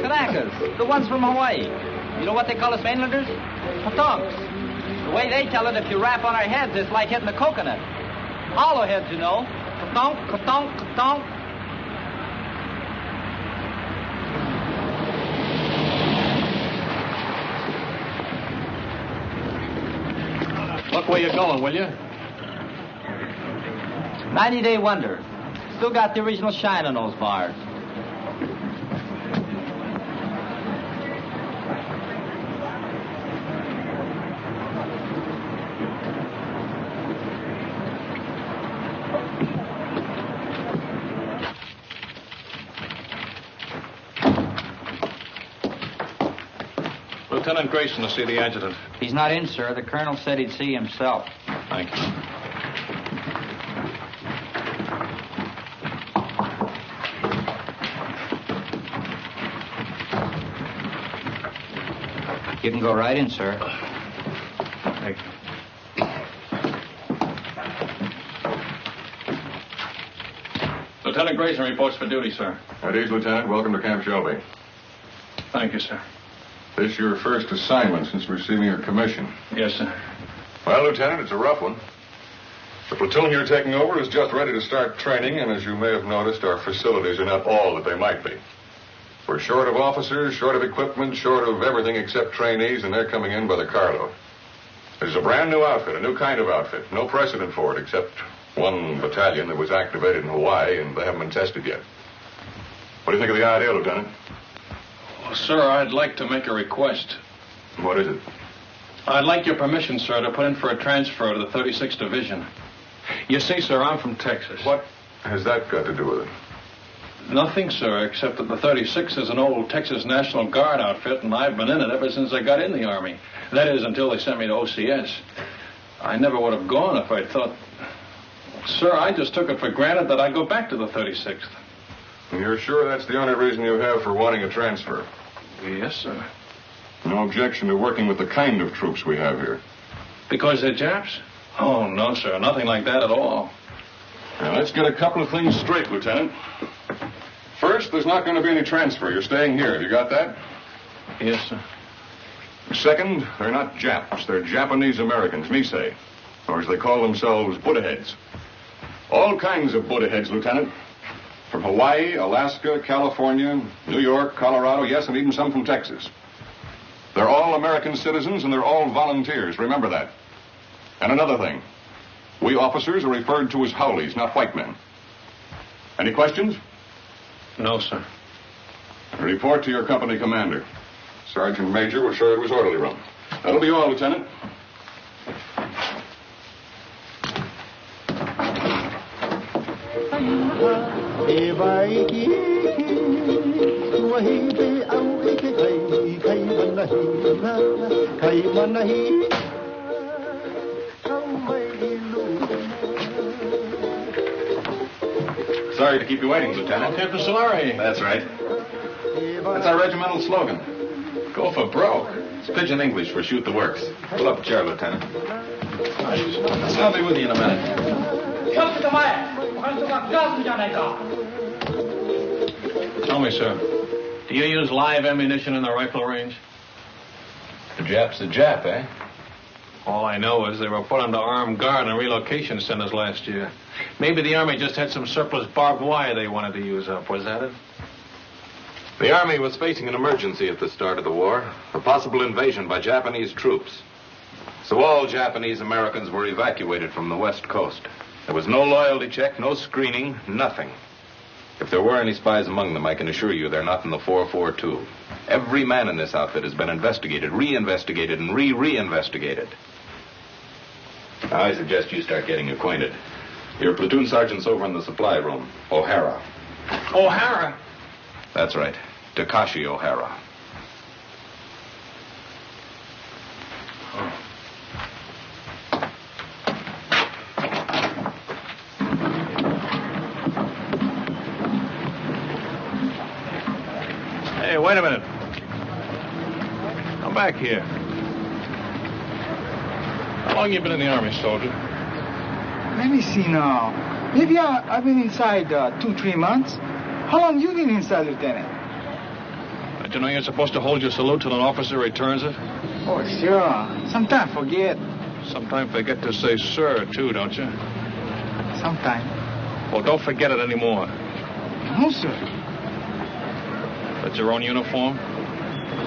Kanakas, the ones from Hawaii. You know what they call us mainlanders? Patonks. The way they tell it, if you rap on our heads, it's like hitting a coconut. Hollow heads, you know. Katonk, katonk, katonk. Look where you're going, will you? 90-day wonder. Still got the original shine on those bars. Lieutenant Grayson to see the adjutant. He's not in, sir. The colonel said he'd see himself. Thank you. You can go right in, sir. Thank you. Lieutenant Grayson reports for duty, sir. At ease, Lieutenant. Welcome to Camp Shelby. Thank you, sir. This your first assignment since receiving your commission? Yes, sir. Well, Lieutenant, it's a rough one. The platoon you're taking over is just ready to start training, and as you may have noticed, our facilities are not all that they might be. We're short of officers, short of equipment, short of everything except trainees, and they're coming in by the carload. This is a brand new outfit, a new kind of outfit. No precedent for it, except one battalion that was activated in Hawaii, and they haven't been tested yet. What do you think of the idea, Lieutenant? Well, sir, I'd like to make a request. What is it? I'd like your permission, sir, to put in for a transfer to the 36th Division. You see, sir, I'm from Texas. What has that got to do with it? Nothing, sir, except that the 36th is an old Texas National Guard outfit, and I've been in it ever since I got in the Army. That is, until they sent me to OCS. I never would have gone if I'd thought... Sir, I just took it for granted that I'd go back to the 36th. And you're sure that's the only reason you have for wanting a transfer? Yes, sir. No objection to working with the kind of troops we have here? Because they're Japs? Oh, no, sir. Nothing like that at all. Now, let's get a couple of things straight, Lieutenant. First, there's not going to be any transfer. You're staying here. Have you got that? Yes, sir. Second, they're not Japs. They're Japanese Americans, Nisei. Or as they call themselves, Buddha heads. All kinds of Buddha heads, Lieutenant. From Hawaii, Alaska, California, New York, Colorado, yes, and even some from Texas. They're all American citizens, and they're all volunteers. Remember that. And another thing. We officers are referred to as Howleys, not white men. Any questions? No, sir. Report to your company commander. Sergeant Major will show you to his orderly room. That'll be all, Lieutenant. Sorry to keep you waiting, Lieutenant. Captain Solari. That's right. That's our regimental slogan. Go for broke. It's pidgin English for shoot the works. Pull up a chair, Lieutenant. I'll be with you in a minute. Tell me, sir, do you use live ammunition in the rifle range? The Jap's a Jap, eh? All I know is they were put under armed guard in relocation centers last year. Maybe the Army just had some surplus barbed wire they wanted to use up. Was that it? The Army was facing an emergency at the start of the war, a possible invasion by Japanese troops. So all Japanese Americans were evacuated from the West Coast. There was no loyalty check, no screening, nothing. If there were any spies among them, I can assure you they're not in the 442. Every man in this outfit has been investigated, reinvestigated, and reinvestigated. Now, I suggest you start getting acquainted. Your platoon sergeant's over in the supply room, O'Hara. O'Hara? That's right, Takashi O'Hara. Hey, wait a minute. Come back here. How long you been in the Army, soldier? Let me see now. Maybe I've been inside 2-3 months. How long you been inside, Lieutenant? Don't you know you're supposed to hold your salute till an officer returns it? Oh, sure. Sometimes forget. Sometimes forget to say sir, too, don't you? Sometimes. Well, don't forget it anymore. No, sir. That's your own uniform?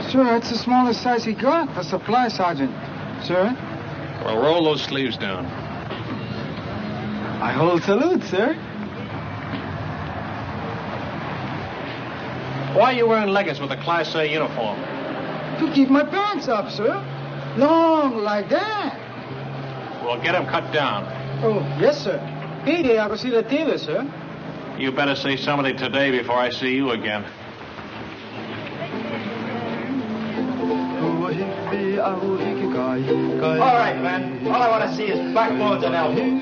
Sir, it's the smallest size he got for supply sergeant. Sir? Well, roll those sleeves down. I hold salute, sir. Why are you wearing leggings with a Class A uniform? To keep my pants up, sir. Long like that. Well, get them cut down. Oh, yes, sir. Payday, I go see the tailor, sir. You better say something today before I see you again. All right, man. All I want to see is backbones and elbows.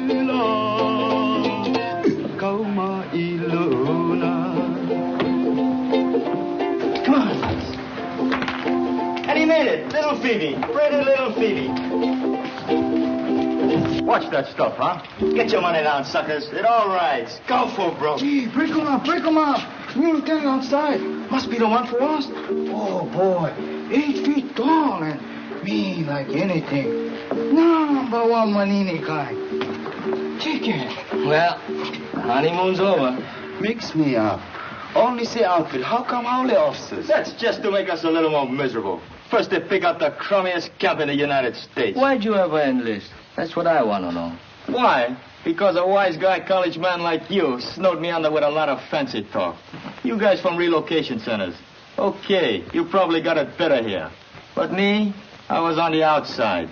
Come on. And he made it. Little Phoebe. Pretty little Phoebe. Watch that stuff, huh? Get your money down, suckers. It all rides. Go for broke. Gee, break him up, break him up. New lieutenant outside. Must be the one for us. Oh, boy. 8 feet tall and mean like anything. Number one Manini kind. Chicken. Well, honeymoon's over. Mix me up. Only say outfit. How come holy officers? That's just to make us a little more miserable. First they pick out the crummiest camp in the United States. Why'd you ever enlist? That's what I want to know. Why? Because a wise guy college man like you snowed me under with a lot of fancy talk. You guys from relocation centers. Okay, you probably got it better here. But me, I was on the outside.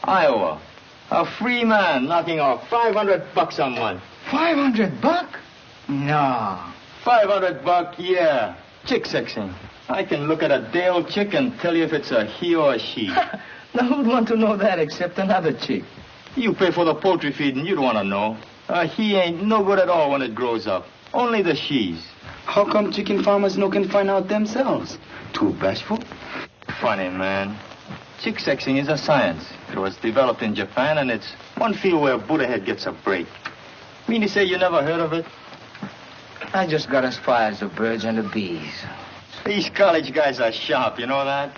Iowa. A free man knocking off $500 a month. $500? No. $500, yeah. Chick sexing. I can look at a day-old chick and tell you if it's a he or a she. Now, who'd want to know that except another chick? You pay for the poultry feed and you'd want to know. He ain't no good at all when it grows up. Only the she's. How come chicken farmers no can find out themselves? Too bashful? Funny, man. Chick sexing is a science. It was developed in Japan, and it's one field where Buddha head gets a break. Mean to say you never heard of it? I just got as far as the birds and the bees. These college guys are sharp, you know that?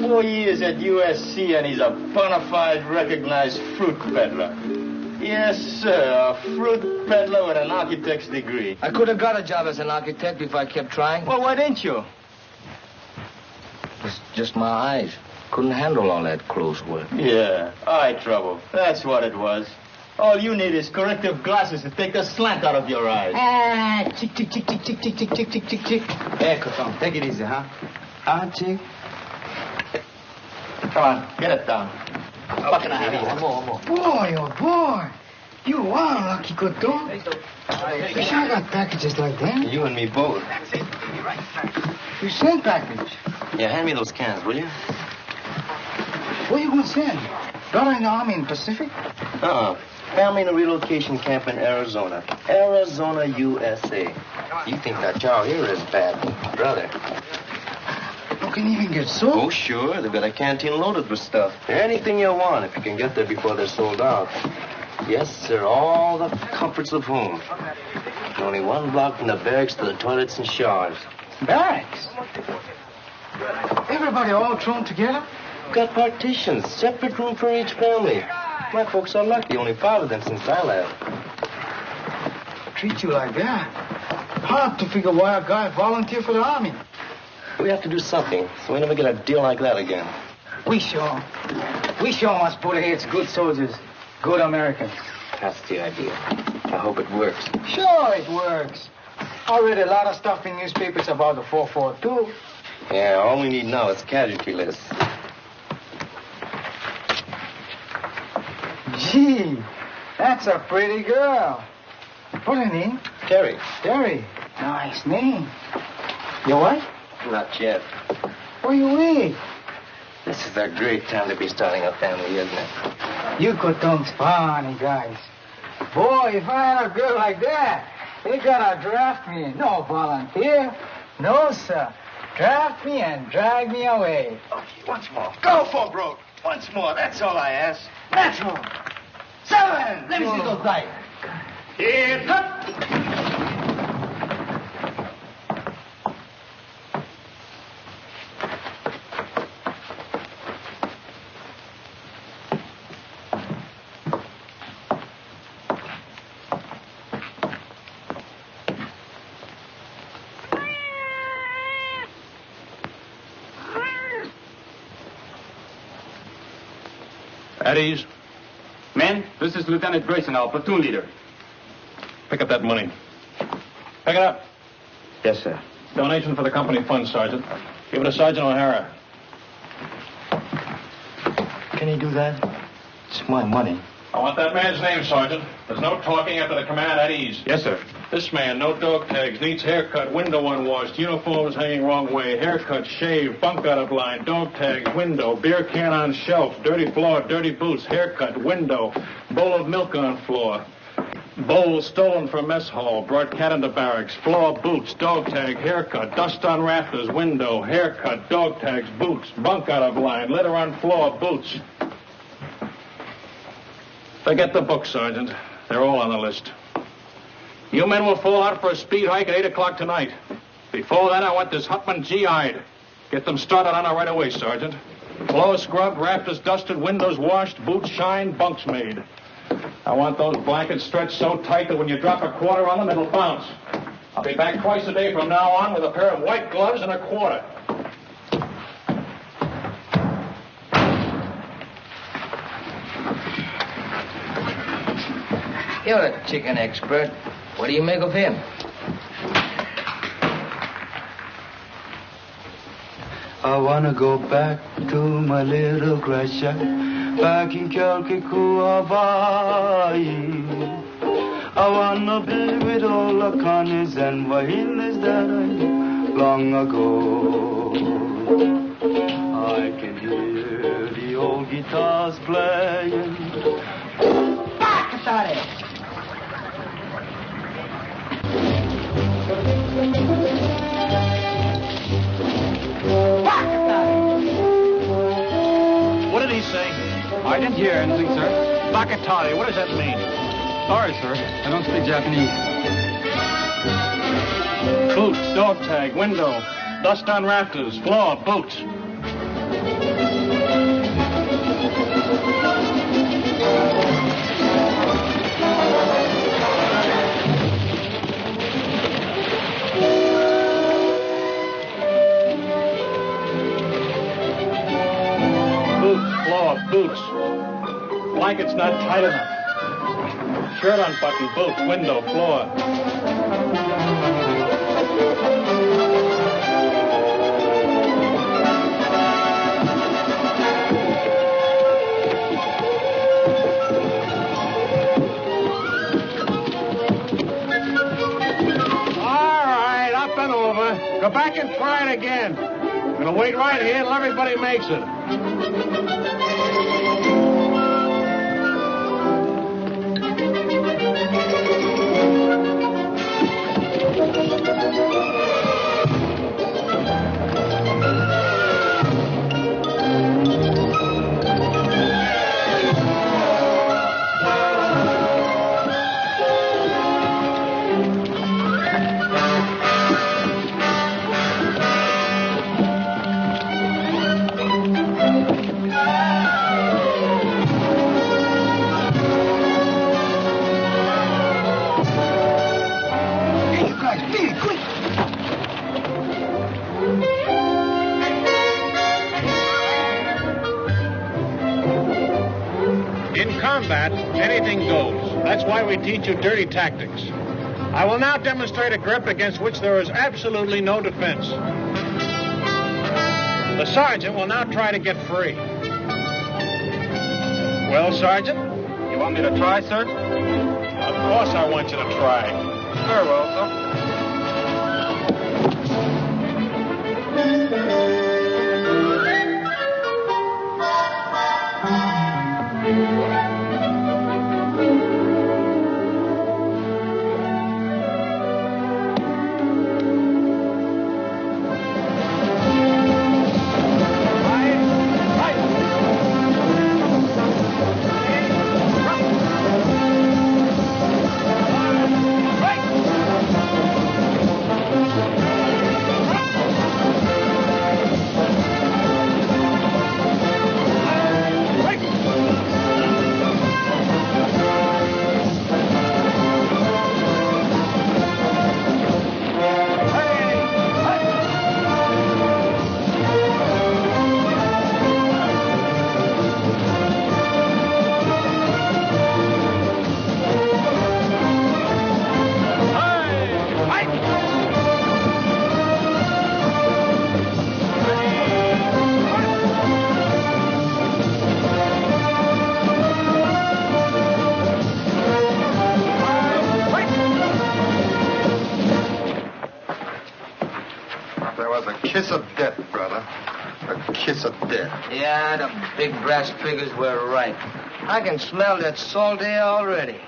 4 years at USC, and he's a bona fide recognized fruit peddler. Yes, sir, a fruit peddler with an architect's degree. I could have got a job as an architect if I kept trying. Well, why didn't you? It's just my eyes. Couldn't handle all that close work. Yeah, eye trouble. That's what it was. All you need is corrective glasses to take the slant out of your eyes. Chick, chick, chick, chick, chick, chick, chick, chick, chick, chick, chick. Hey, Coton, take it easy, huh? Chick. Come on, get it down. What can I have? One more. Boy, oh, boy. You are lucky, Coton. Wish I got packages like that. You and me both. You send package. Yeah, hand me those cans, will you? Where you gonna send? Brother in the Army in Pacific? Family in a relocation camp in Arizona. Arizona, USA. You think that chow here is bad, brother? You can even get soap. Oh, sure. They've got a canteen loaded with stuff. Anything you want if you can get there before they're sold out. Yes, sir. All the comforts of home. Only one block from the barracks to the toilets and showers. Barracks? Everybody all thrown together? Got partitions. Separate room for each family. My folks are lucky. Only 5 of them since I left. Treat you like that? Hard to figure why a guy volunteered for the Army. We have to do something so we never get a deal like that again. We sure must put heads good soldiers, good Americans. That's the idea. I hope it works. Sure it works. I read a lot of stuff in newspapers about the 442. Yeah, all we need now is casualty lists. Gee, that's a pretty girl. What's her name? Terry. Terry. Nice name. Your wife? Not yet. Where you with? This is a great time to be starting a family, isn't it? You Coton's funny guys. Boy, if I had a girl like that, they gotta draft me. No volunteer. No, sir. Draft me and drag me away. Okay, once more. Go for broke. Once more. That's all I ask. That's all. 7. Let me see those dice. Hit up. At ease. Men, this is Lieutenant Grayson, our platoon leader. Pick up that money. Pick it up. Yes, sir. Donation for the company fund, Sergeant. Give it to Sergeant O'Hara. Can he do that? It's my money. I want that man's name, Sergeant. There's no talking after the command at ease. Yes, sir. This man, no dog tags, needs haircut, window unwashed, uniforms hanging wrong way, haircut, shave, bunk out of line, dog tags, window, beer can on shelf, dirty floor, dirty boots, haircut, window, bowl of milk on floor, bowl stolen from mess hall, brought cat into barracks, floor, boots, dog tag, haircut, dust on rafters, window, haircut, dog tags, boots, bunk out of line, litter on floor, boots. Forget the book, Sergeant. They're all on the list. You men will fall out for a speed hike at 8 o'clock tonight. Before that, I want this Hutman GI'd. Get them started on it right away, Sergeant. Floors scrubbed, rafters dusted, windows washed, boots shined, bunks made. I want those blankets stretched so tight that when you drop a quarter on them, it'll bounce. I'll be back twice a day from now on with a pair of white gloves and a quarter. You're a chicken expert. What do you make of him? I wanna go back to my little grass shack back in Calcutta, Hawaii. I wanna be with all the Connies and Wahinas that I knew long ago. I can hear the old guitars playing. Back at it. What did he say? I didn't hear anything, sir. Bakatari, what does that mean? Sorry, sir. I don't speak Japanese. Boots, dog tag, window, dust on rafters, floor, boots. Boots. Blanket's not tight enough. Shirt unbuttoned, boots, window, floor. All right, up and over. Go back and try it again. I'm gonna wait right here until everybody makes it. Anything goes. That's why we teach you dirty tactics. I will now demonstrate a grip against which there is absolutely no defense. The sergeant will now try to get free. Well, Sergeant? You want me to try, sir? Of course I want you to try. Very well, sir. kiss up there. Yeah, the big brass figures were right. I can smell that salt air already.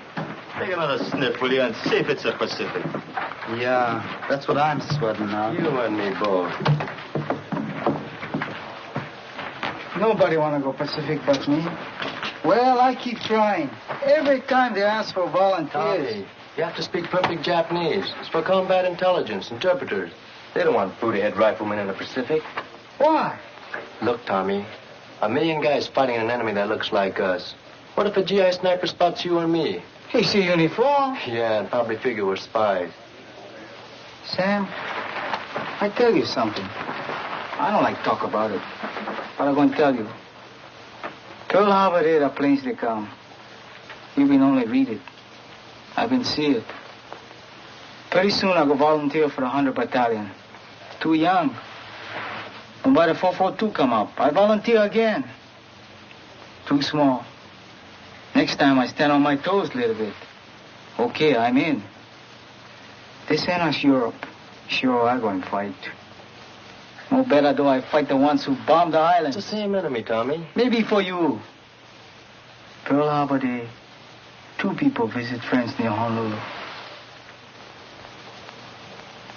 Take another sniff, will you, and see if it's a Pacific. Yeah, that's what I'm sweating now. You and me both. Nobody want to go Pacific but me. Well, I keep trying. Every time they ask for volunteers. Tommy, you have to speak perfect Japanese. It's for combat intelligence, interpreters. They don't want booty-head riflemen in the Pacific. Why? Look, Tommy, 1,000,000 guys fighting an enemy that looks like us. What if a GI sniper spots you or me? He see uniform. Yeah, and probably figure we're spies. Sam, I tell you something. I don't like talk about it, but I'm going to tell you. Pearl Harbor there, the planes they come. You been only read it. I've been see it. Pretty soon I'll go volunteer for the 100 Battalion. Too young. And by the 442 come up, I volunteer again. Too small. Next time I stand on my toes a little bit. Okay, I'm in. This ain't us Europe. Sure, I'm going to fight. No better do I fight the ones who bombed the island. It's the same enemy, Tommy. Maybe for you. Pearl Harbor Day, 2 people visit friends near Honolulu.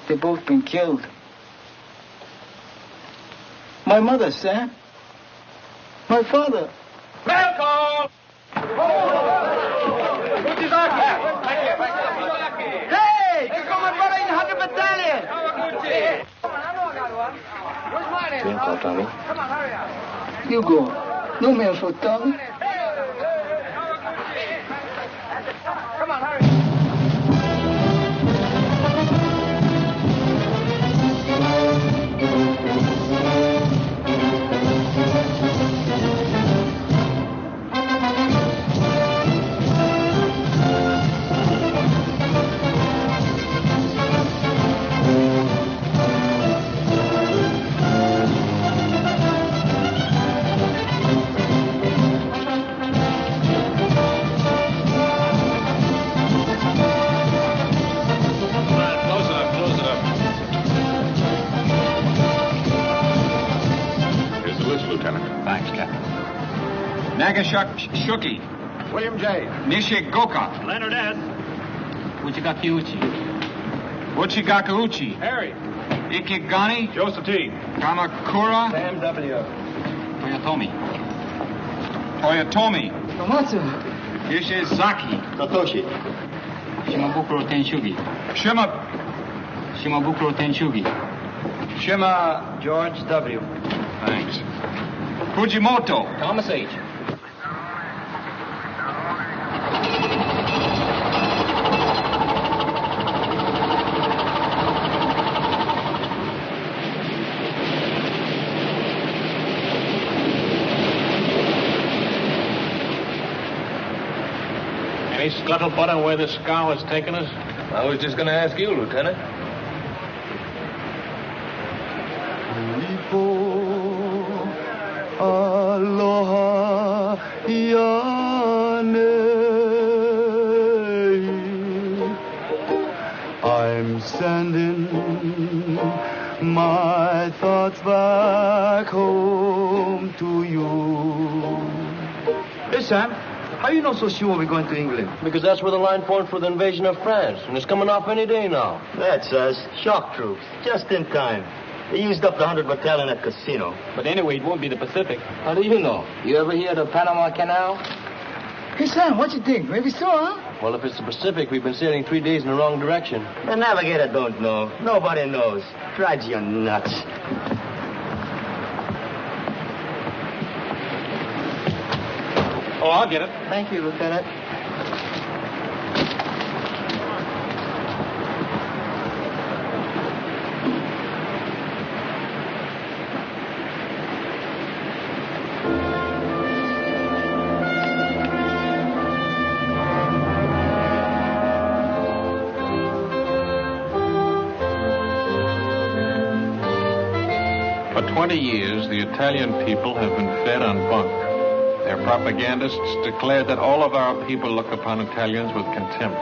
They both been killed. My mother, Sam. My father. Welcome! Hey! You come my brother in 100 Battalion! Green call, Tommy. You go. No man for Tommy. Come on, hurry. Nagashuki. William J. Nishigoka. Leonard S. Uchigaki Uchi. Uchigaku Uchi. Harry. Ikigani. Joseph T. Kamakura. Sam W. Toyotomi. Toyotomi. Tomatsu. Ishizaki. Satoshi. Shimabukuro Tenshugi. Shimabukuro Tenshugi. Shima George W. Thanks. Fujimoto. Thomas H. Any scuttlebutt on where this scow has taken us? I was just going to ask you, Lieutenant. Aloha Yane. I'm sending my thoughts back home to you. Hey, Sam, how you know so sure we're going to England? Because that's where the line formed for the invasion of France, and it's coming off any day now. That's us. Shock troops. Just in time. They used up the 100 Battalion at Casino. But anyway, it won't be the Pacific. How do you know? You ever hear of the Panama Canal? Hey, Sam, what you think? Maybe so, huh? Well, if it's the Pacific, we've been sailing 3 days in the wrong direction. The navigator don't know. Nobody knows. Drives you nuts. Oh, I'll get it. Thank you, Lieutenant. For 20 years, the Italian people have been fed on bunk. Their propagandists declared that all of our people look upon Italians with contempt,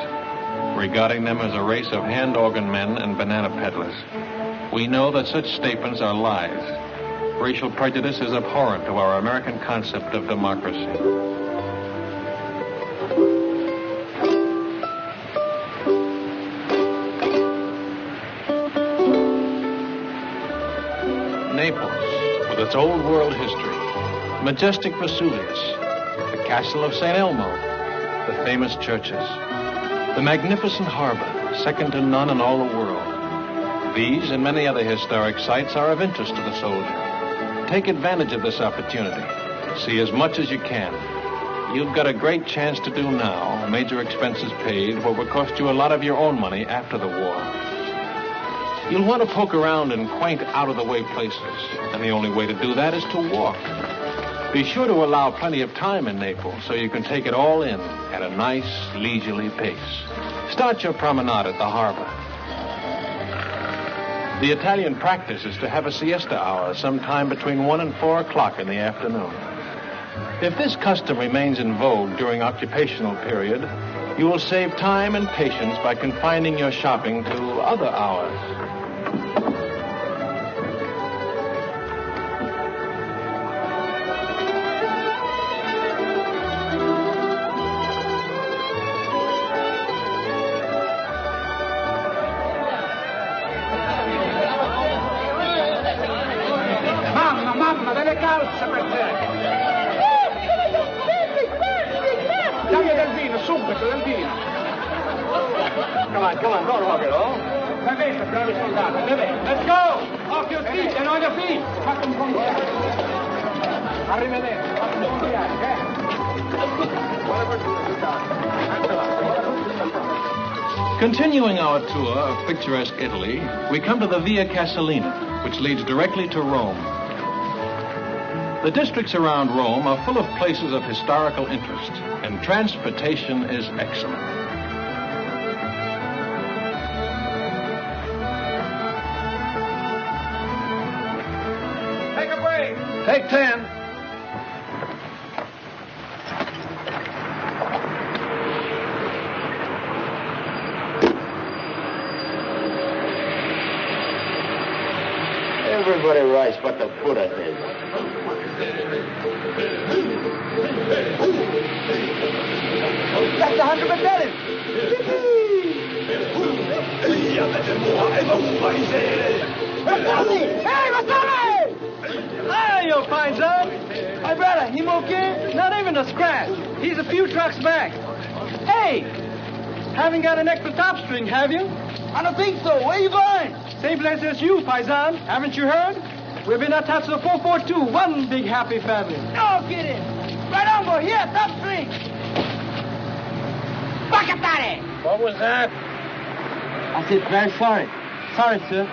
regarding them as a race of hand organ men and banana peddlers. We know that such statements are lies. Racial prejudice is abhorrent to our American concept of democracy. Naples, with its old world history, majestic Vesuvius, the castle of St. Elmo, the famous churches, the magnificent harbor, second to none in all the world. These and many other historic sites are of interest to the soldier. Take advantage of this opportunity. See as much as you can. You've got a great chance to do now, major expenses paid, what will cost you a lot of your own money after the war. You'll want to poke around in quaint, out-of-the-way places, and the only way to do that is to walk. Be sure to allow plenty of time in Naples so you can take it all in at a nice, leisurely pace. Start your promenade at the harbor. The Italian practice is to have a siesta hour sometime between 1 and 4 o'clock in the afternoon. If this custom remains in vogue during occupational period, you will save time and patience by confining your shopping to other hours. Mamma, delle calze per te! Dammi del vino, subito, del vino! Come on, don't hug it, oh? Bevete, bravi soldati, bevete! Let's go! Off your feet, and on your feet! Fate un buon viaggio! Arrivederci, fate un buon viaggio, Buona fortuna, Continuing our tour of picturesque Italy, we come to the Via Casalina, which leads directly to Rome. The districts around Rome are full of places of historical interest, and transportation is excellent. Take a break! Take 10. Everybody rides but the Buddha head. That's 100 medallions! Hey, Vasari! Hi, you fine son. My brother, him okay? Not even a scratch. He's a few trucks back. Hey, haven't got an extra top string, have you? I don't think so. Where you going? Same place as you, Paisan. Haven't you heard? We've been attached to the 442, one big happy family. No kidding. Right on, boy. Here, top string. Bacatare! What was that? I said, very sorry. Sorry, sir.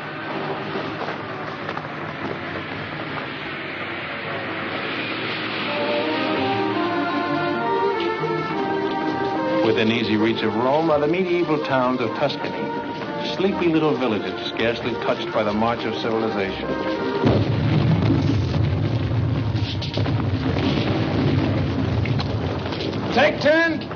Within easy reach of Rome are the medieval towns of Tuscany, sleepy little villages scarcely touched by the march of civilization. Take 10.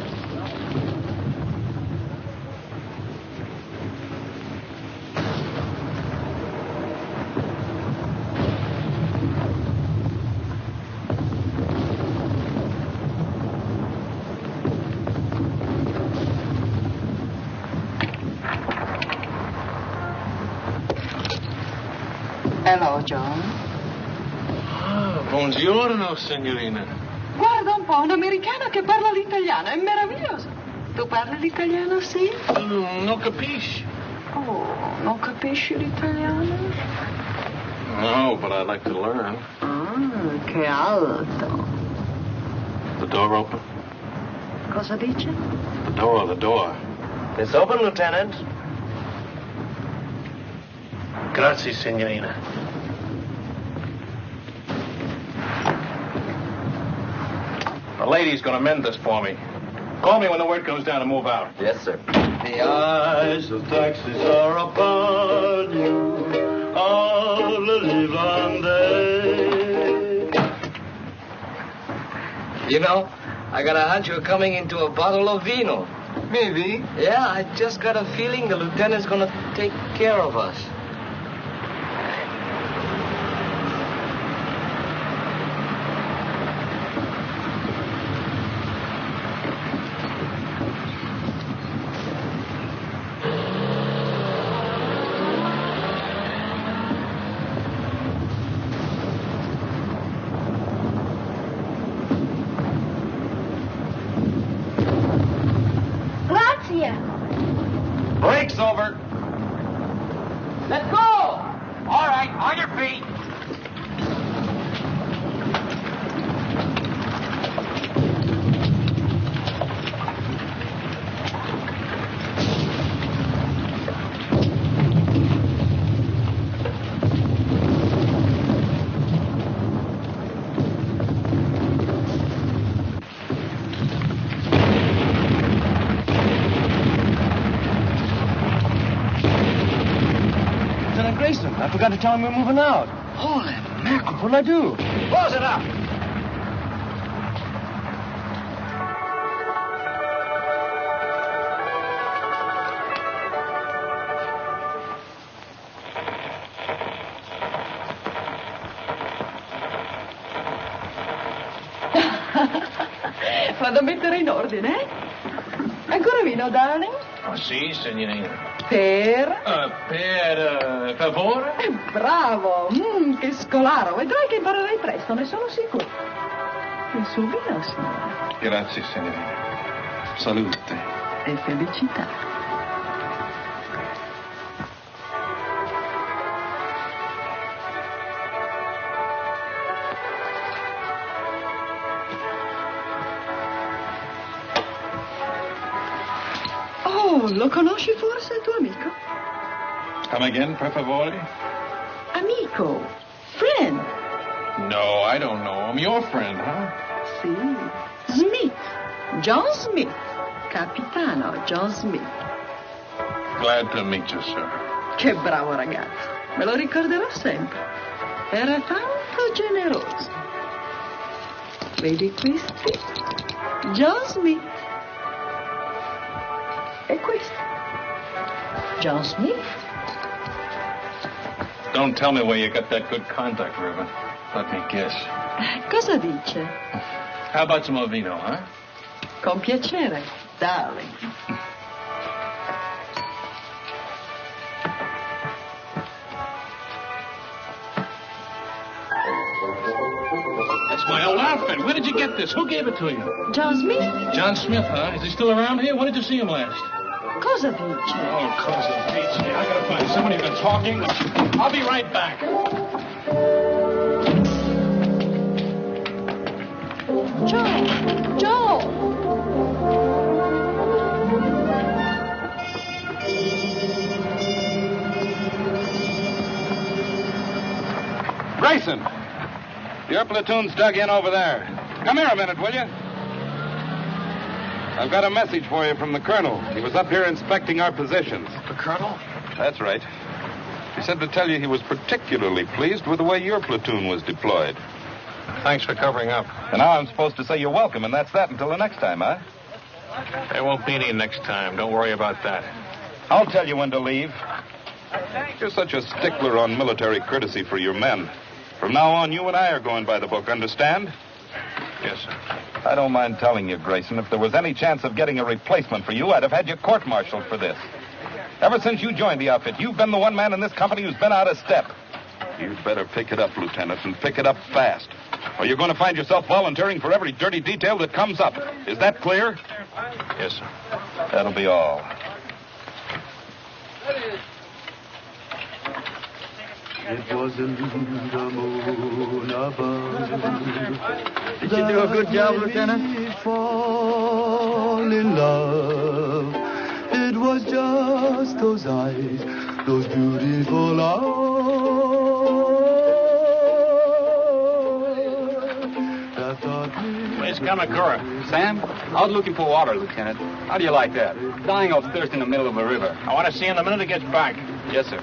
Hello, John. Ah, buongiorno, signorina. Guarda un po', un americano che parla l'italiano, è meraviglioso. Tu parli l'italiano, sì? Non capisci? Oh, non capisci l'italiano? No, but I'd like to learn. Ah, che alto. The door open? Cosa dice? The door. It's open, Lieutenant. Grazie, signorina. The lady's gonna mend this for me. Call me when the word comes down to move out. Yes, sir. The eyes of Texas are upon you all the livelong day. You know, I got a hunch you're coming into a bottle of vino. Maybe. Yeah, I just got a feeling the lieutenant's gonna take care of us. got to tell him we're moving out. Holy mackerel. What'll I do? Close it up. Vado a mettere in ordine, eh? Ancora vino, darling? Oh, sì, signorina. Per? Per favore? Bravo! Che scolaro! Vedrai che imparerai presto, ne sono sicuro. Il suo vino, signore. Grazie, signorina. Salute. E felicità. Oh, lo conosci forse il tuo amico? Come again, per favore? Amico. Friend. No, I don't know him. Your friend, huh? Sì. Smith. John Smith. Capitano John Smith. Glad to meet you, sir. Che bravo ragazzo. Me lo ricorderò sempre. Era tanto generoso. Vedi questi? John Smith. E questo? John Smith. Don't tell me where you got that good contact ribbon. Let me guess. Cosa dice? How about some more vino, huh? Con piacere, darling. That's my old outfit. Where did you get this? Who gave it to you? John Smith? John Smith, huh? Is he still around here? When did you see him last? Cosa dice? Oh, cosa dice. I gotta find somebody who's been talking. I'll be right back. Joe! Grayson, your platoon's dug in over there. Come here a minute, will you? I've got a message for you from the colonel. He was up here inspecting our positions. The colonel? That's right. He said to tell you he was particularly pleased with the way your platoon was deployed. Thanks for covering up. And now I'm supposed to say you're welcome, and that's that until the next time, huh? There won't be any next time. Don't worry about that. I'll tell you when to leave. You're such a stickler on military courtesy for your men. From now on, you and I are going by the book, understand? Yes, sir. I don't mind telling you, Grayson, if there was any chance of getting a replacement for you, I'd have had you court-martialed for this. Ever since you joined the outfit, you've been the one man in this company who's been out of step. You'd better pick it up, Lieutenant, and pick it up fast. Or you're going to find yourself volunteering for every dirty detail that comes up. Is that clear? Yes, sir. That'll be all. It wasn't the moon above. Did you do a good job, Lieutenant? Fall in love. It was just those eyes, those beautiful eyes. That taught me. Where's Kamakura? Sam, out looking for water, Lieutenant. How do you like that? Dying of thirst in the middle of a river. I want to see him the minute he gets back. Yes, sir.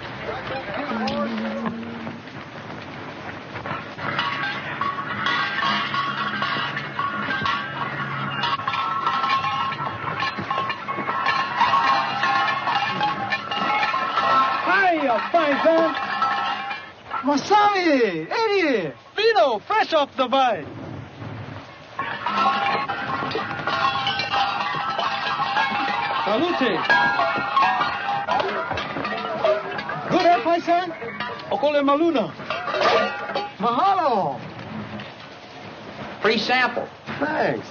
Fine, son. Masami, Eddie, Vino, fresh off the vine. Salute. Good help, my son. Okole Maluna. Mahalo. Free sample. Thanks.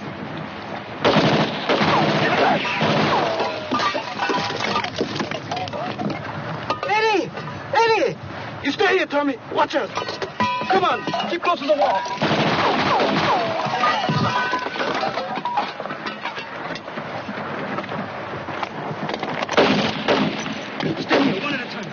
Eddie! You stay here, Tommy. Watch out. Come on, keep close to the wall. Stay here, one at a time.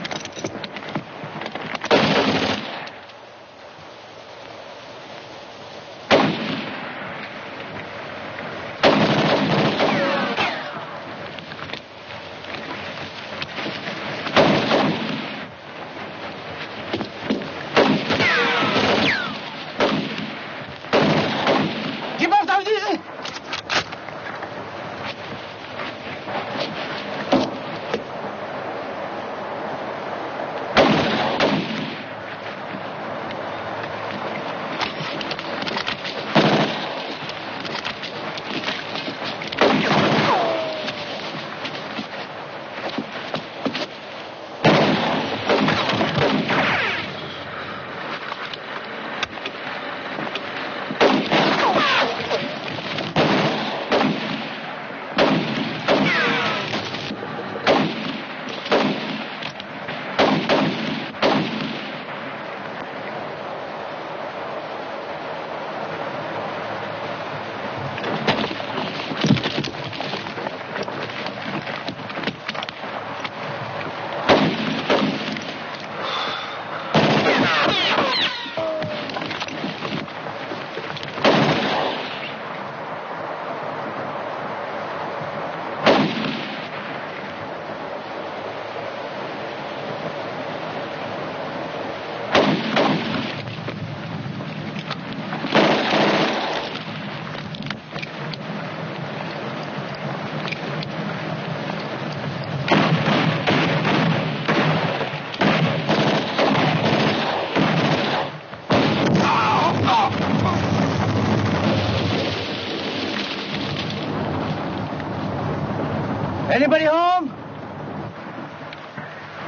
Anybody home?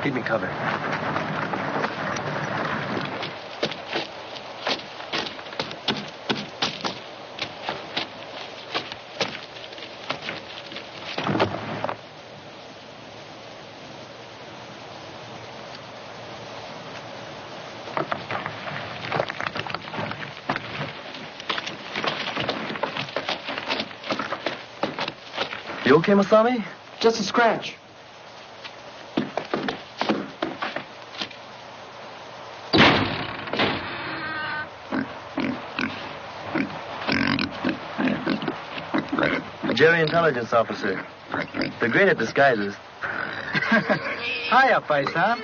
Keep me covered. You okay, Masami? Just a scratch. Jerry, intelligence officer. They're great at disguises. Hiya, Paisan.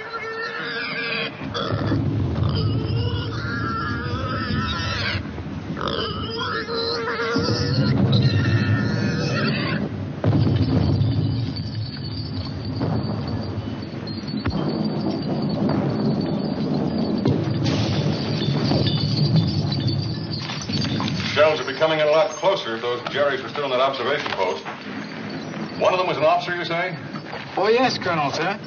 Shells are becoming a lot closer if those Jerrys were still in that observation post. One of them was an officer, you say? Oh, yes, Colonel, sir.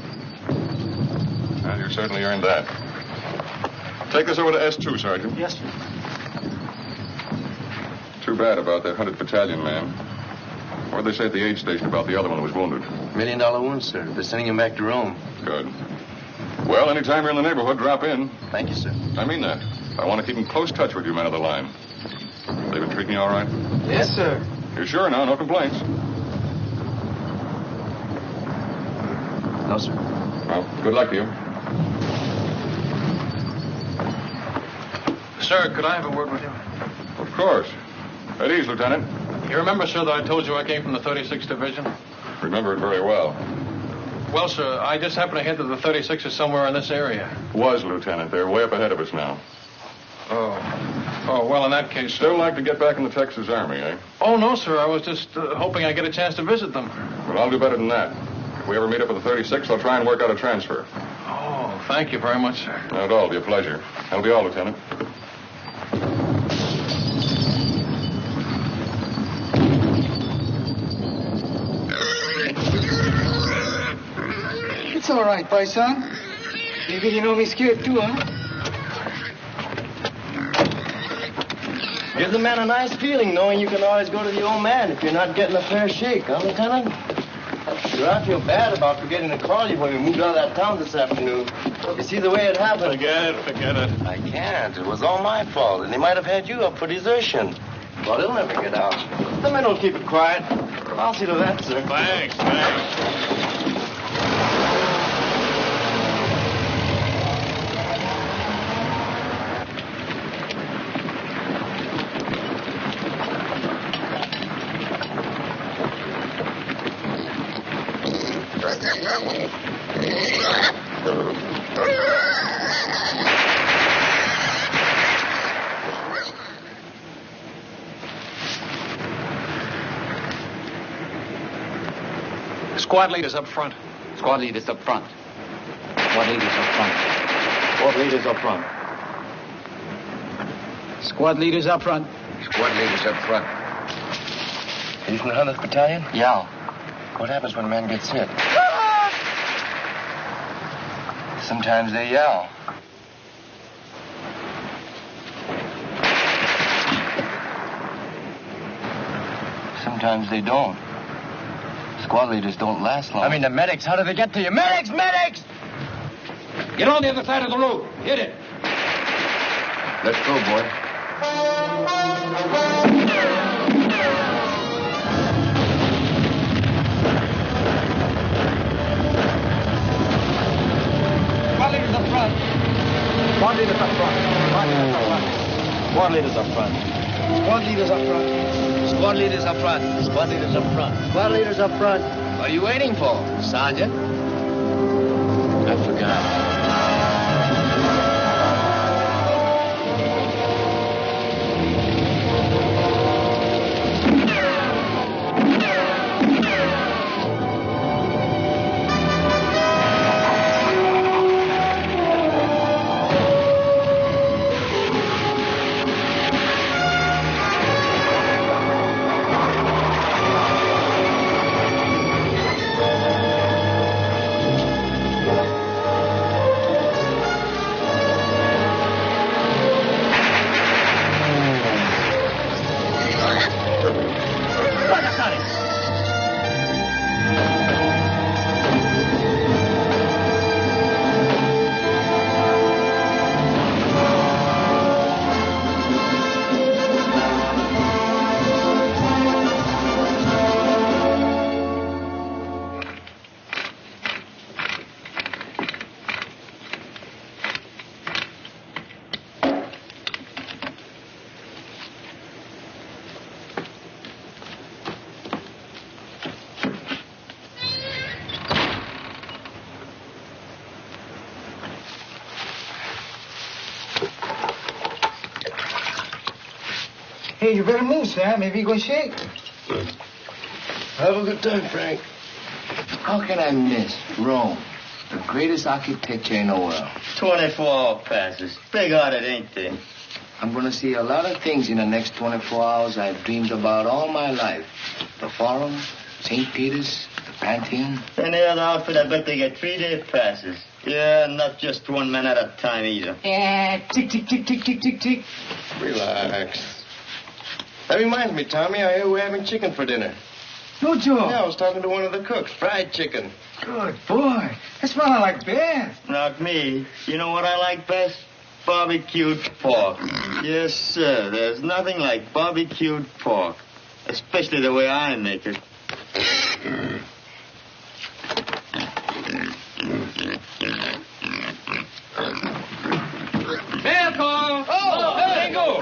Well, you certainly earned that. Take this over to S2, Sergeant. Yes, sir. Too bad about that 100th Battalion man. What did they say at the aid station about the other one who was wounded? $1 million wound, sir. They're sending him back to Rome. Good. Well, anytime you're in the neighborhood, drop in. Thank you, sir. I mean that. I want to keep in close touch with you, men of the line. They've been treating you all right? Yes, sir. You're sure now? No complaints? No, sir. Well, good luck to you. Sir, could I have a word with you? Of course. At ease, Lieutenant. You remember, sir, that I told you I came from the 36th Division? Remember it very well. Well, sir, I just happened to hint that the 36th is somewhere in this area. Was, Lieutenant. They're way up ahead of us now. Oh, well, in that case... Still like to get back in the Texas Army, eh? Oh, no, sir. I was just hoping I'd get a chance to visit them. Well, I'll do better than that. If we ever meet up with the 36th, I'll try and work out a transfer. Oh, thank you very much, sir. Not at all. It'll be a pleasure. That'll be all, Lieutenant. It's all right, Paisan. Maybe you know me scared too, huh? Gives a man a nice feeling knowing you can always go to the old man if you're not getting a fair shake, huh, Lieutenant? Sure, I feel bad about forgetting to call you when we moved out of that town this afternoon. You see the way it happened? Forget it. I can't. It was all my fault, and they might have had you up for desertion. Well, they'll never get out. The men will keep it quiet. I'll see to that, sir. Thanks. Squad leaders up front. Squad leaders up front. Squad leaders up front. Squad leaders up front. Squad leaders up front. Squad leaders up front. Are you from the 100th Battalion? Yeah. What happens when a man gets hit? Sometimes they yell. Sometimes they don't. Squad leaders don't last long. I mean, the medics, how do they get to you? Medics! Medics! Get on the other side of the road. Hit it. Let's go, boy. Squad leaders up front. Squad leaders up front. Squad leaders up front. Squad leaders up front. Squad leaders up front. Squad leaders up front. Squad leaders up front. What are you waiting for, Sergeant? I forgot. Okay, you better move, Sam. Maybe you go shake. Have a good time, Frank. How can I miss Rome, the greatest architecture in the world? 24-hour passes. Big-hearted, ain't they? I'm going to see a lot of things in the next 24 hours I've dreamed about all my life. The Forum, St. Peter's, the Pantheon. Any other outfit, I bet they get 3-day passes. Yeah, not just one man at a time either. Tick, tick, tick, tick, tick, tick, tick. Relax. That reminds me, Tommy, I hear we're having chicken for dinner. No, Joe. Yeah, I was talking to one of the cooks. Fried chicken. Good boy. That's what I like best. Not me. You know what I like best? Barbecued pork. Yes, sir. There's nothing like barbecued pork. Especially the way I make it. Belko! Oh, Tengu!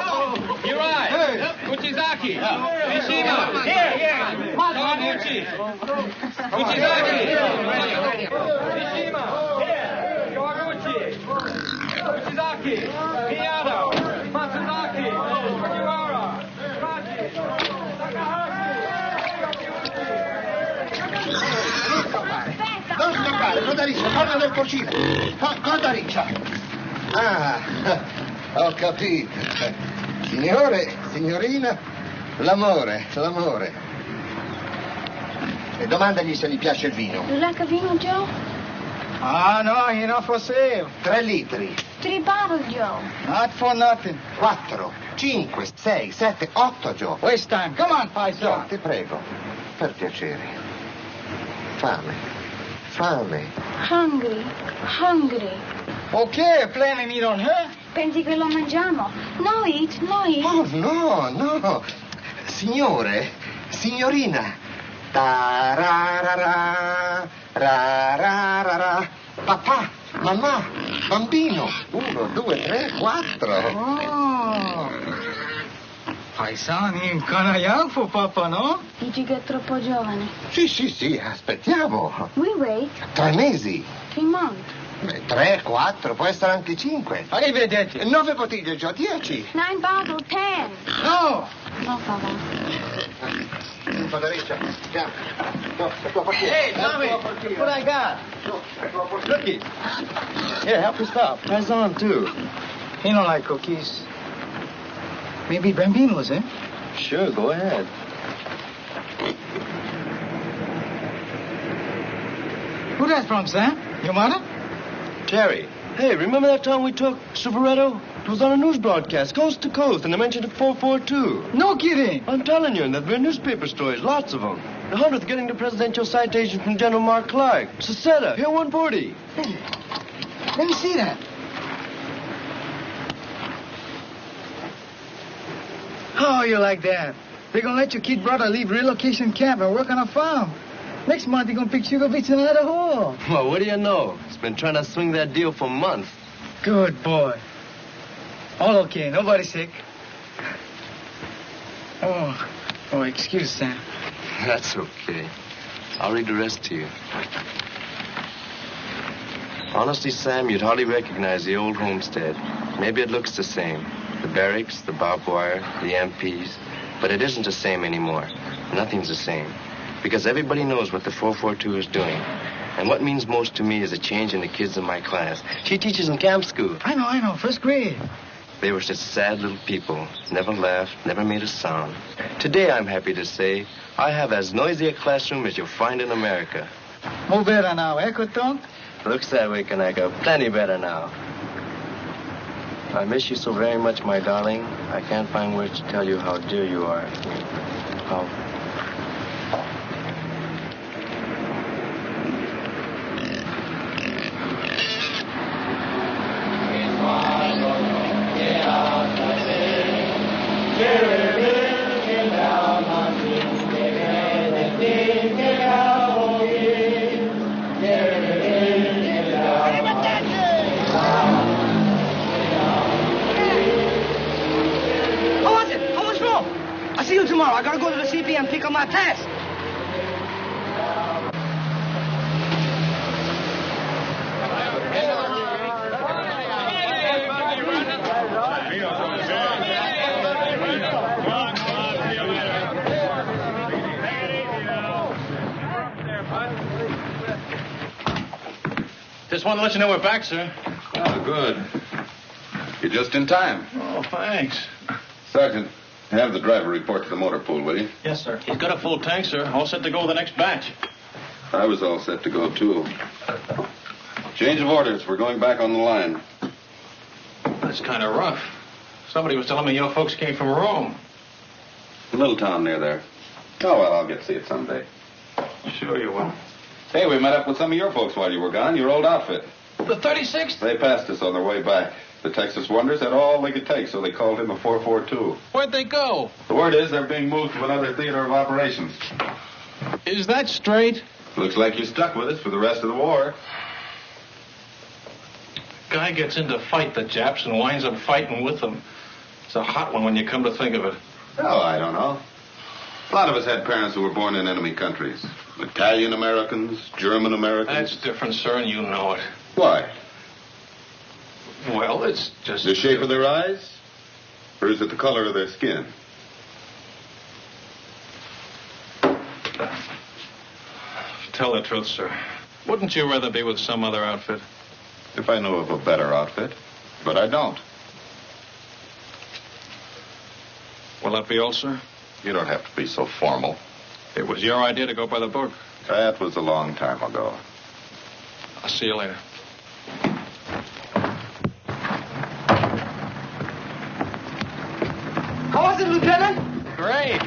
Hirai! Uchizaki! Mishima! Here! Kawaguchi! Uchizaki! Mishima! Kawaguchi! Uchizaki! Miyano! Matsuzaki! Fujiwara! Kaji! Non scappare, Codaricia, torna nel porcino. Codaricia. Ah, ho capito. Signore, signorina, l'amore. E domandagli se gli piace il vino. You like a vino, Joe? Ah, no, you're not for sale. 3 litri. 3 bottles, Joe. Not for nothing. 4, 5, 6, 7, 8, Joe. Waste time. Come on, Joe, paisa. ti prego. Per piacere. Fame. Hungry. Okay, planning it on her. Pensi che lo mangiamo? No eat. Oh, no. Signore, signorina. Tararara, rararara. Papà, mamma, bambino. 1, 2, 3, 4. Oh. Paisani, un kana young for Papa, no? Dici che è troppo giovane. Sì, aspettiamo. We wait 3 mesi. 3 months. 3, 4, può essere anche 5. Arrivederci. 9 bottiglie, Joe, 10. 9 bottles, 10. No. No, Papa. Federica, yeah. No, la tua portiera. Hey, Tommy, what I got? Cookies. Here, help yourself. Pass on, too. He don't like cookies. Maybe Bambino's, eh? Sure, go ahead. Who that from, Sam? Your mother? Jerry. Hey, remember that time we took Superetto? It was on a news broadcast, coast to coast, and they mentioned it 442. No kidding. I'm telling you, and there've been newspaper stories, lots of them. The 100th getting the presidential citation from General Mark Clark. Seceta, here 140. Hey, let me see that. How you like that? They're gonna let your kid brother leave relocation camp and work on a farm. Next month, you're gonna pick sugar beets in another hole. Well, what do you know? He's been trying to swing that deal for months. Good boy. All okay. Nobody sick. Oh, excuse, Sam. That's okay. I'll read the rest to you. Honestly, Sam, you'd hardly recognize the old homestead. Maybe it looks the same. The barracks, the barbed wire, the MPs. But it isn't the same anymore. Nothing's the same. Because everybody knows what the 442 is doing. And what means most to me is a change in the kids in my class. She teaches in camp school. I know. First grade. They were such sad little people. Never laughed, never made a sound. Today, I'm happy to say, I have as noisy a classroom as you'll find in America. More better now, eh, Coton? Looks that way, Kanaka. Plenty better now. I miss you so very much, my darling. I can't find words to tell you how dear you are. How... See you tomorrow. I gotta go to the CP and pick up my test. Just wanted to let you know we're back, sir. Oh, good. You're just in time. Oh, thanks. Sergeant, have the driver report to the motor pool, will you? Yes, sir. He's got a full tank, sir. All set to go with the next batch. I was all set to go, too. Change of orders. We're going back on the line. That's kind of rough. Somebody was telling me your folks came from Rome. A little town near there. Oh, well, I'll get to see it someday. Sure you will. Hey, we met up with some of your folks while you were gone, your old outfit. The 36th? They passed us on their way back. The Texas Wonders had all they could take, so they called in the 442. Where'd they go? The word is they're being moved to another theater of operations. Is that straight? Looks like you're stuck with us for the rest of the war. Guy gets in to fight the Japs and winds up fighting with them. It's a hot one when you come to think of it. Oh, I don't know. A lot of us had parents who were born in enemy countries. Italian Americans, German Americans. That's different, sir, and you know it. Why? Well, it's just... The shape of their eyes? Or is it the color of their skin? Tell the truth, sir. Wouldn't you rather be with some other outfit? If I knew of a better outfit. But I don't. Will that be all, sir? You don't have to be so formal. It was your idea to go by the book. That was a long time ago. I'll see you later. How was it, Lieutenant? Great.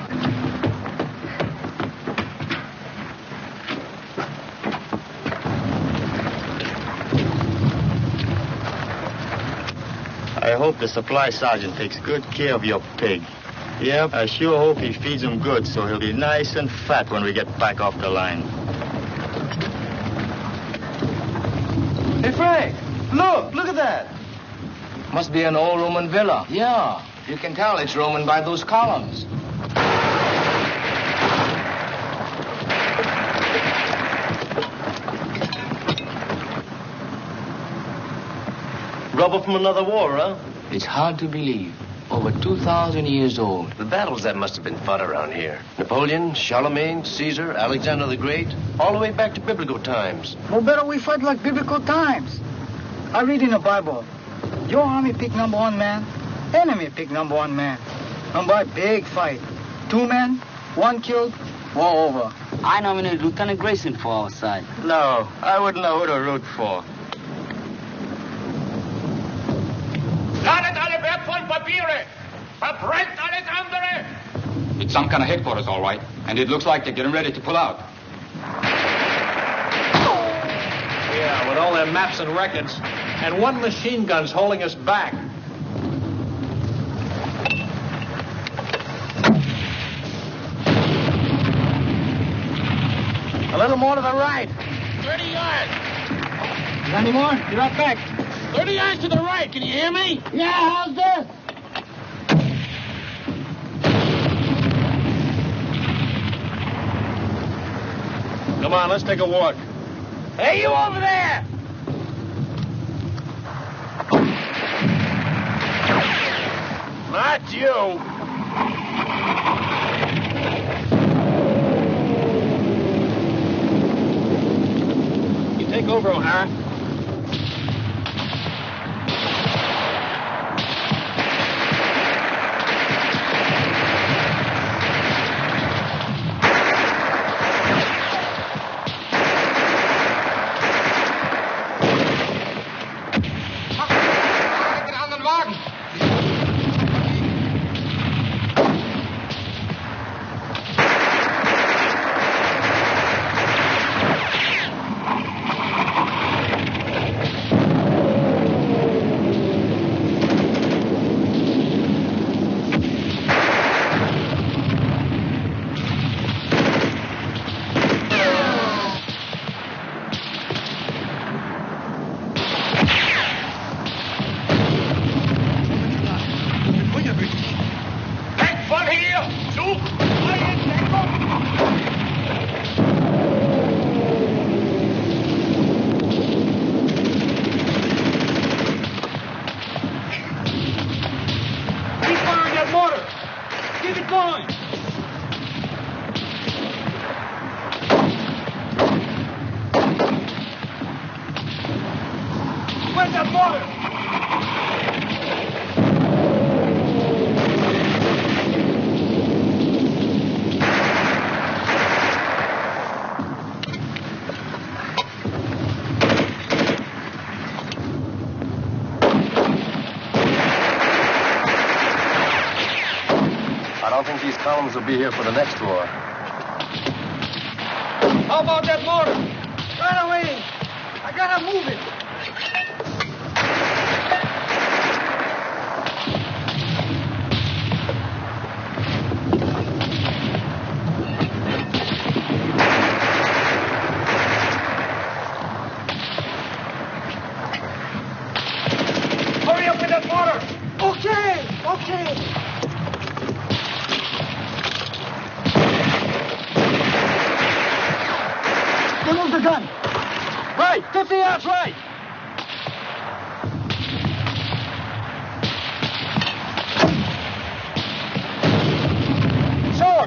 I hope the supply sergeant takes good care of your pig. Yep, I sure hope he feeds him good so he'll be nice and fat when we get back off the line. Hey, Frank, look at that. Must be an old Roman villa. Yeah, you can tell it's Roman by those columns. Rubber from another war, huh? It's hard to believe. Over 2,000 years old. The battles that must have been fought around here. Napoleon, Charlemagne, Caesar, Alexander the Great, all the way back to biblical times. Well, better we fight like biblical times. I read in the Bible, your army pick number 1 man, enemy pick number 1 man. And by big fight, 2 men, 1 killed, war over. I nominated Lieutenant Grayson for our side. No, I wouldn't know who to root for. Ladet alle weg von Papiere! Verbrennt alles andere! It's some kind of headquarters, all right. And it looks like they're getting ready to pull out. Yeah, with all their maps and records. And 1 machine gun's holding us back. A little more to the right. 30 yards! Any more? Be right back. 30 yards to the right, can you hear me? Yeah, how's this? Come on, let's take a walk. Hey, you over there! Not you. You take over, O'Hara. don't think these columns will be here for the next war. How about that mortar? Right away. I gotta move it. Hurry up with that mortar! Okay. Remove the gun. Right, 50 yards right.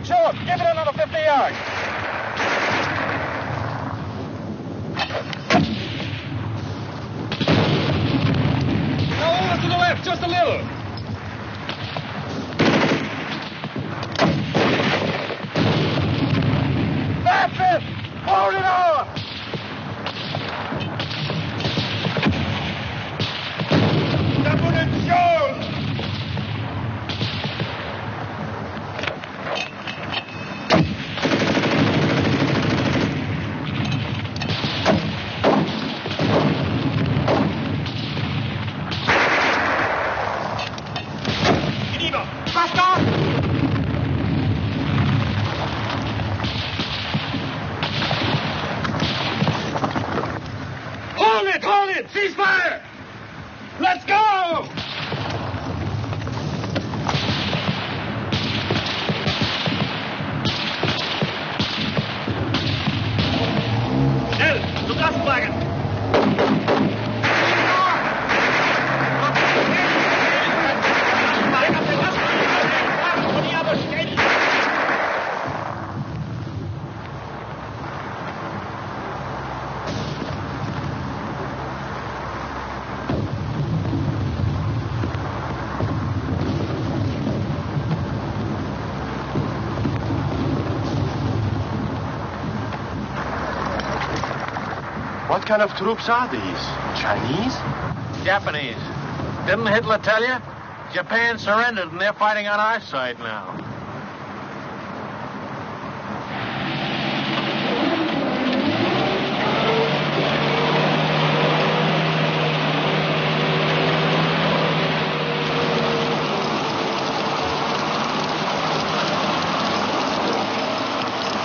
Show it. Give it another 50 yards. Now over to the left, just a little. That's it. Hold it on. Hold it! Cease fire! Let's go! Schnell, zum Lastwagen! What kind of troops are these? Chinese? Japanese. Didn't Hitler tell you? Japan surrendered and they're fighting on our side now.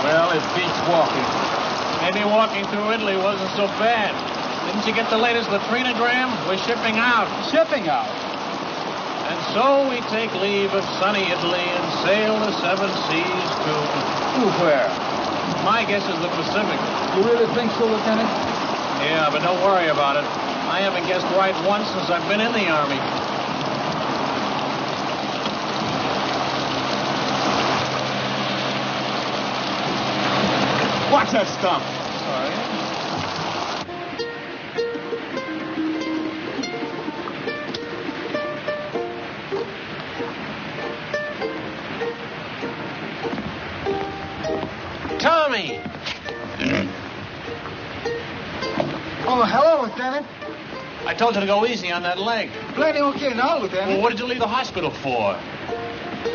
Well, it beats walking. Maybe walking through Italy wasn't so bad. Didn't you get the latest latrinogram? We're shipping out. Shipping out? And so we take leave of sunny Italy and sail the seven seas to... Where? My guess is the Pacific. You really think so, Lieutenant? Yeah, but don't worry about it. I haven't guessed right once since I've been in the Army. Watch that stump. Sorry. Tommy! Oh, hello, Lieutenant. I told you to go easy on that leg. Plenty okay now, Lieutenant. Well, what did you leave the hospital for?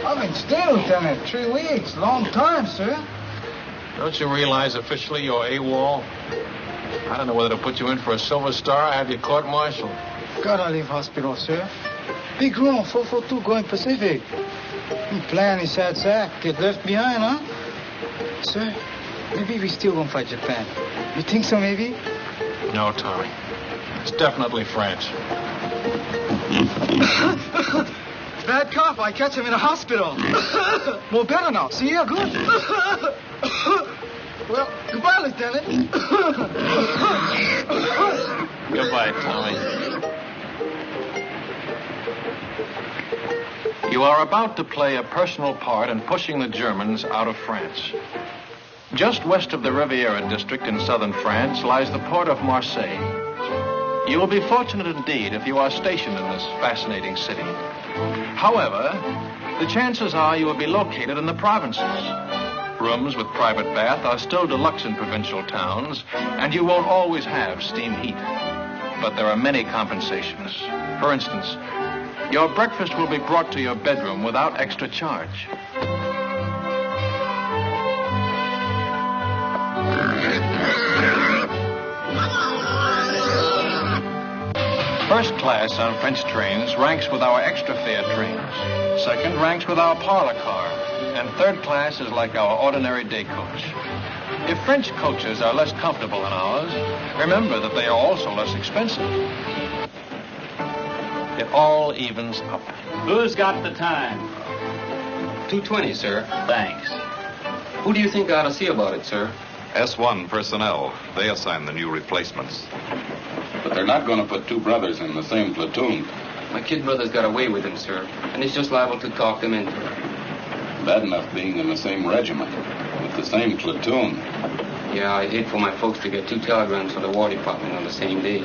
I've been staying, Lieutenant. 3 weeks. Long time, sir. Don't you realize officially you're AWOL? I don't know whether to put you in for a silver star or have you court-martialed. Gotta leave hospital, sir. Big room, 442 going Pacific. Plenty sad sack. Get left behind, huh? Sir, maybe we still gonna fight Japan. You think so, maybe? No, Tommy. It's definitely France. Bad cough. I catch him in a hospital. More better now. See you good. Well, goodbye, Lieutenant. Goodbye, Tommy. You are about to play a personal part in pushing the Germans out of France. Just west of the Riviera district in southern France lies the port of Marseille. You will be fortunate indeed if you are stationed in this fascinating city. However, the chances are you will be located in the provinces. Rooms with private bath are still deluxe in provincial towns, and you won't always have steam heat. But there are many compensations. For instance, your breakfast will be brought to your bedroom without extra charge. First class on French trains ranks with our extra fare trains. Second ranks with our parlor car. And third class is like our ordinary day coach. If French coaches are less comfortable than ours, remember that they are also less expensive. It all evens up. Who's got the time? 2:20, sir. Thanks. Who do you think ought to see about it, sir? S1 personnel. They assign the new replacements. But they're not going to put two brothers in the same platoon. My kid brother's got away with him, sir. And he's just liable to talk them into it. Bad enough being in the same regiment, with the same platoon. Yeah, I'd hate for my folks to get two telegrams from the War Department on the same day.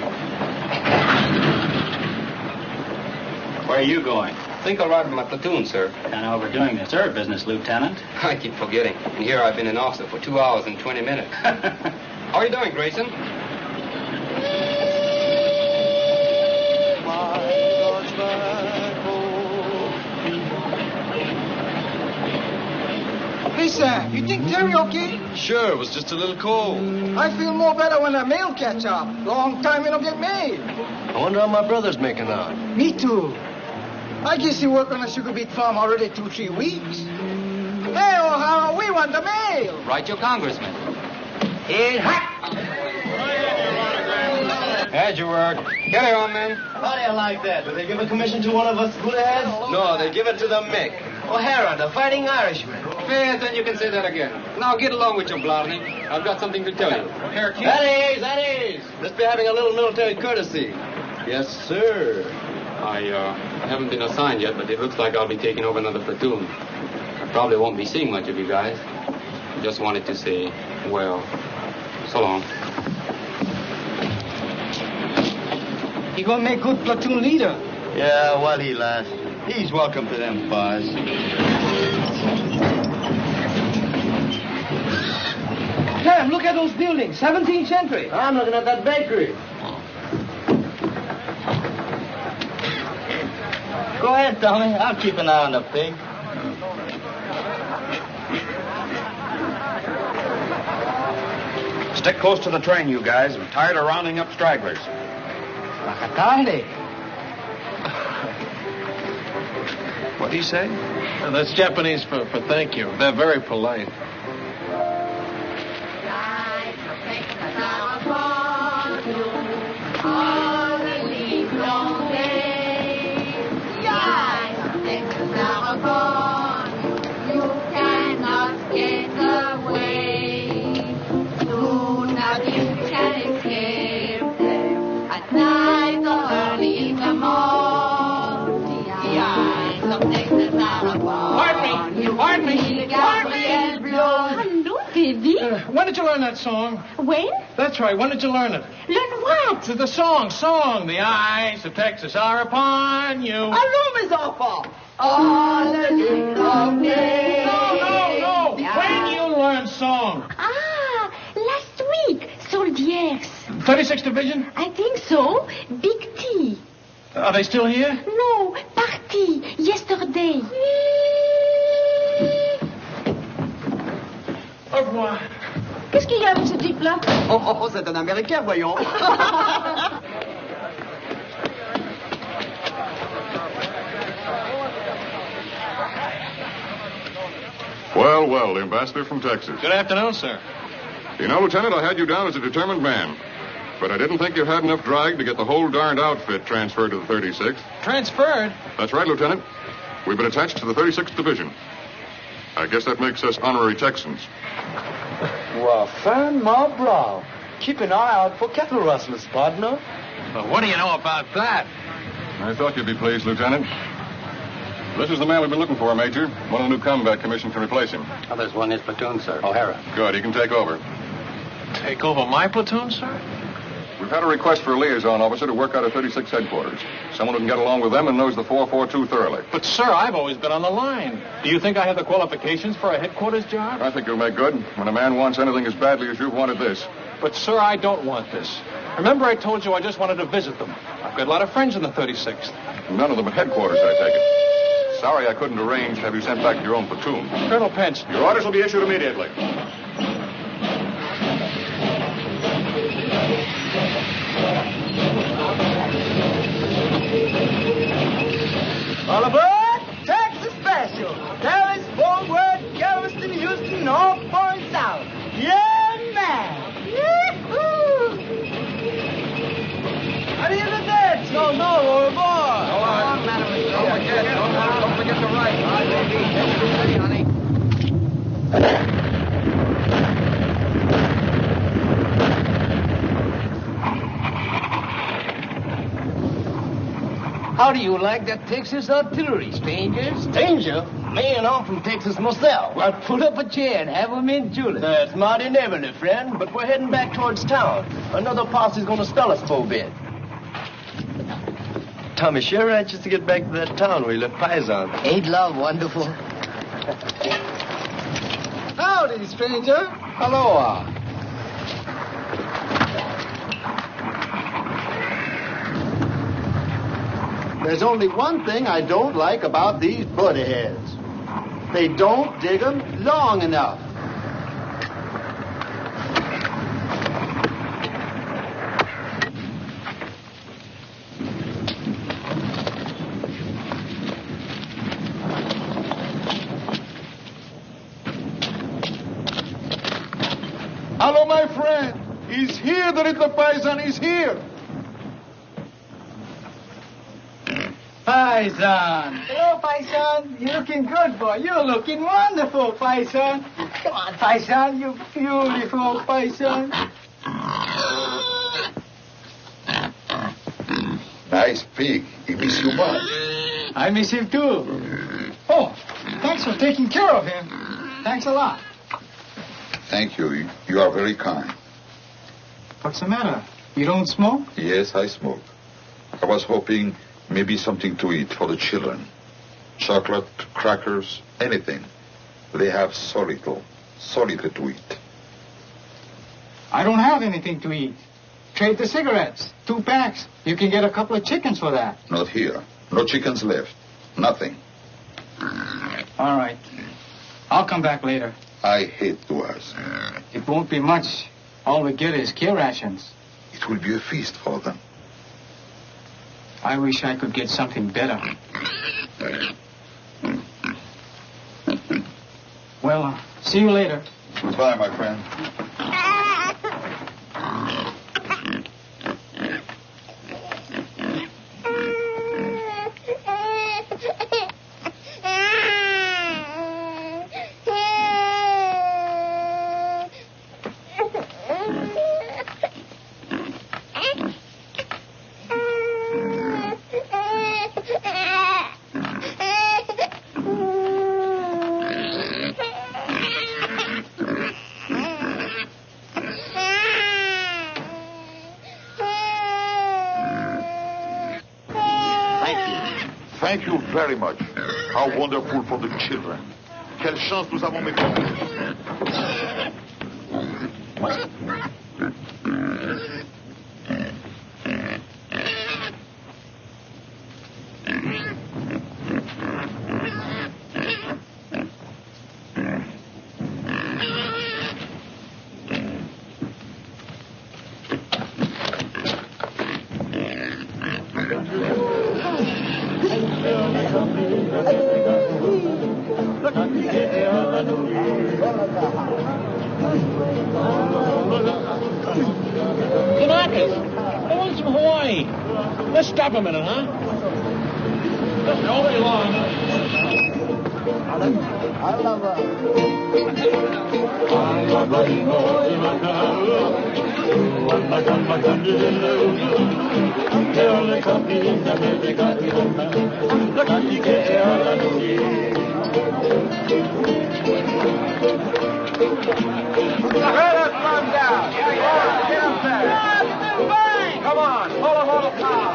Where are you going? I think I'll ride with my platoon, sir. Kind of overdoing the reserve business, Lieutenant. I keep forgetting. And here I've been an officer for 2 hours and 20 minutes. How are you doing, Grayson? Hey, Sam, you think Terry okay? Sure, it was just a little cold. I feel more better when the mail catch up. Long time you don't get mail. I wonder how my brother's making out. Me too. I guess he worked on a sugar beet farm already 2-3 weeks. Hey, O'Hara, we want the mail. Write your congressman. It's hot. How'd you work? Get it on, man. How do you like that? Do they give a commission to one of us Buddha-heads? No, they give it to the Mick. O'Hara, the Fighting Irishman. Yes, then you can say that again. Now get along with your Blarney. I've got something to tell you. Here, kid. That is. Let's be having a little military courtesy. Yes, sir. I haven't been assigned yet, but it looks like I'll be taking over another platoon. I probably won't be seeing much of you guys. Just wanted to say, well, so long. He gonna make good platoon leader. Yeah, while he lasts. He's welcome to them bars. Sam, look at those buildings. 17th century. I'm looking at that bakery. Go ahead, Tommy. I'll keep an eye on the pig. Stick close to the train, you guys. I'm tired of rounding up stragglers. Makatale. What'd he say? That's Japanese for thank you. They're very polite. Pardon me. Hello, Teddy. When did you learn that song? When? That's right. When did you learn it? Learn what? The song. The eyes of Texas are upon you. Allons, mes enfants. All the long day. No. When you learn song? Ah, last week. Soldiers. 36th Division? I think so. Big T. Are they still here? No, party. Yesterday. Au revoir. Qu'est-ce qu'il y a avec ce type-là? Oh, c'est un Américain, voyons. Well, the ambassador from Texas. Good afternoon, sir. You know, Lieutenant, I had you down as a determined man. But I didn't think you had enough drag to get the whole darned outfit transferred to the 36th. Transferred? That's right, Lieutenant. We've been attached to the 36th Division. I guess that makes us honorary Texans. Well, firmement bravo. Keep an eye out for cattle rustlers, partner. Well, what do you know about that? I thought you'd be pleased, Lieutenant. This is the man we've been looking for, Major. One of the new combat commission can replace him. Oh, there's one in his platoon, sir. O'Hara. Good, he can take over. Take over my platoon, sir? We've had a request for a liaison officer to work out of 36 headquarters. Someone who can get along with them and knows the 442 thoroughly. But, sir, I've always been on the line. Do you think I have the qualifications for a headquarters job? I think you'll make good when a man wants anything as badly as you've wanted this. But, sir, I don't want this. Remember I told you I just wanted to visit them. I've got a lot of friends in the 36th. None of them at headquarters, I take it. Sorry I couldn't arrange to have you sent back to your own platoon. Colonel Pence. Your orders will be issued immediately. All aboard! Texas Special! Dallas, Fort Worth, Galveston, Houston, all points out. Yeah, man! Yee-hoo! How do you look at it? No, all aboard! Go on, madam. Don't forget the right. Ready, honey. How do you like that Texas artillery, stranger? Stranger? Man, I'm from Texas myself. Well, pull up a chair and have 'em in Julie. That's mighty neighborly, friend, but we're heading back towards town. Another posse's gonna stall us for a bit. Tommy sure anxious to get back to that town where he left Paisan. Ain't love wonderful? Howdy, stranger. Aloha. There's only one thing I don't like about these buddy heads. They don't dig 'em long enough. Hello, my friend. He's here. The little Paisan is here. Paisan. Hello, Paisan. You're looking good, boy. You're looking wonderful, Paisan. Come on, Paisan. You beautiful, Paisan. Nice pig. He miss you much. I miss him, too. Oh, thanks for taking care of him. Thanks a lot. Thank you. You are very kind. What's the matter? You don't smoke? Yes, I smoke. I was hoping maybe something to eat for the children. Chocolate, crackers, anything. They have so little to eat. I don't have anything to eat. Trade the cigarettes. 2 packs. You can get a couple of chickens for that. Not here. No chickens left. Nothing. All right. I'll come back later. I hate to ask. It won't be much. All we get is care rations. It will be a feast for them. I wish I could get something better. Well, see you later. Goodbye, my friend. Thank you very much. How wonderful for the children. Quelle chance nous avons, mes frères. Kanakis, the ones from Hawaii. Let's stop a minute, huh? Don't be long. Come on, hold a car.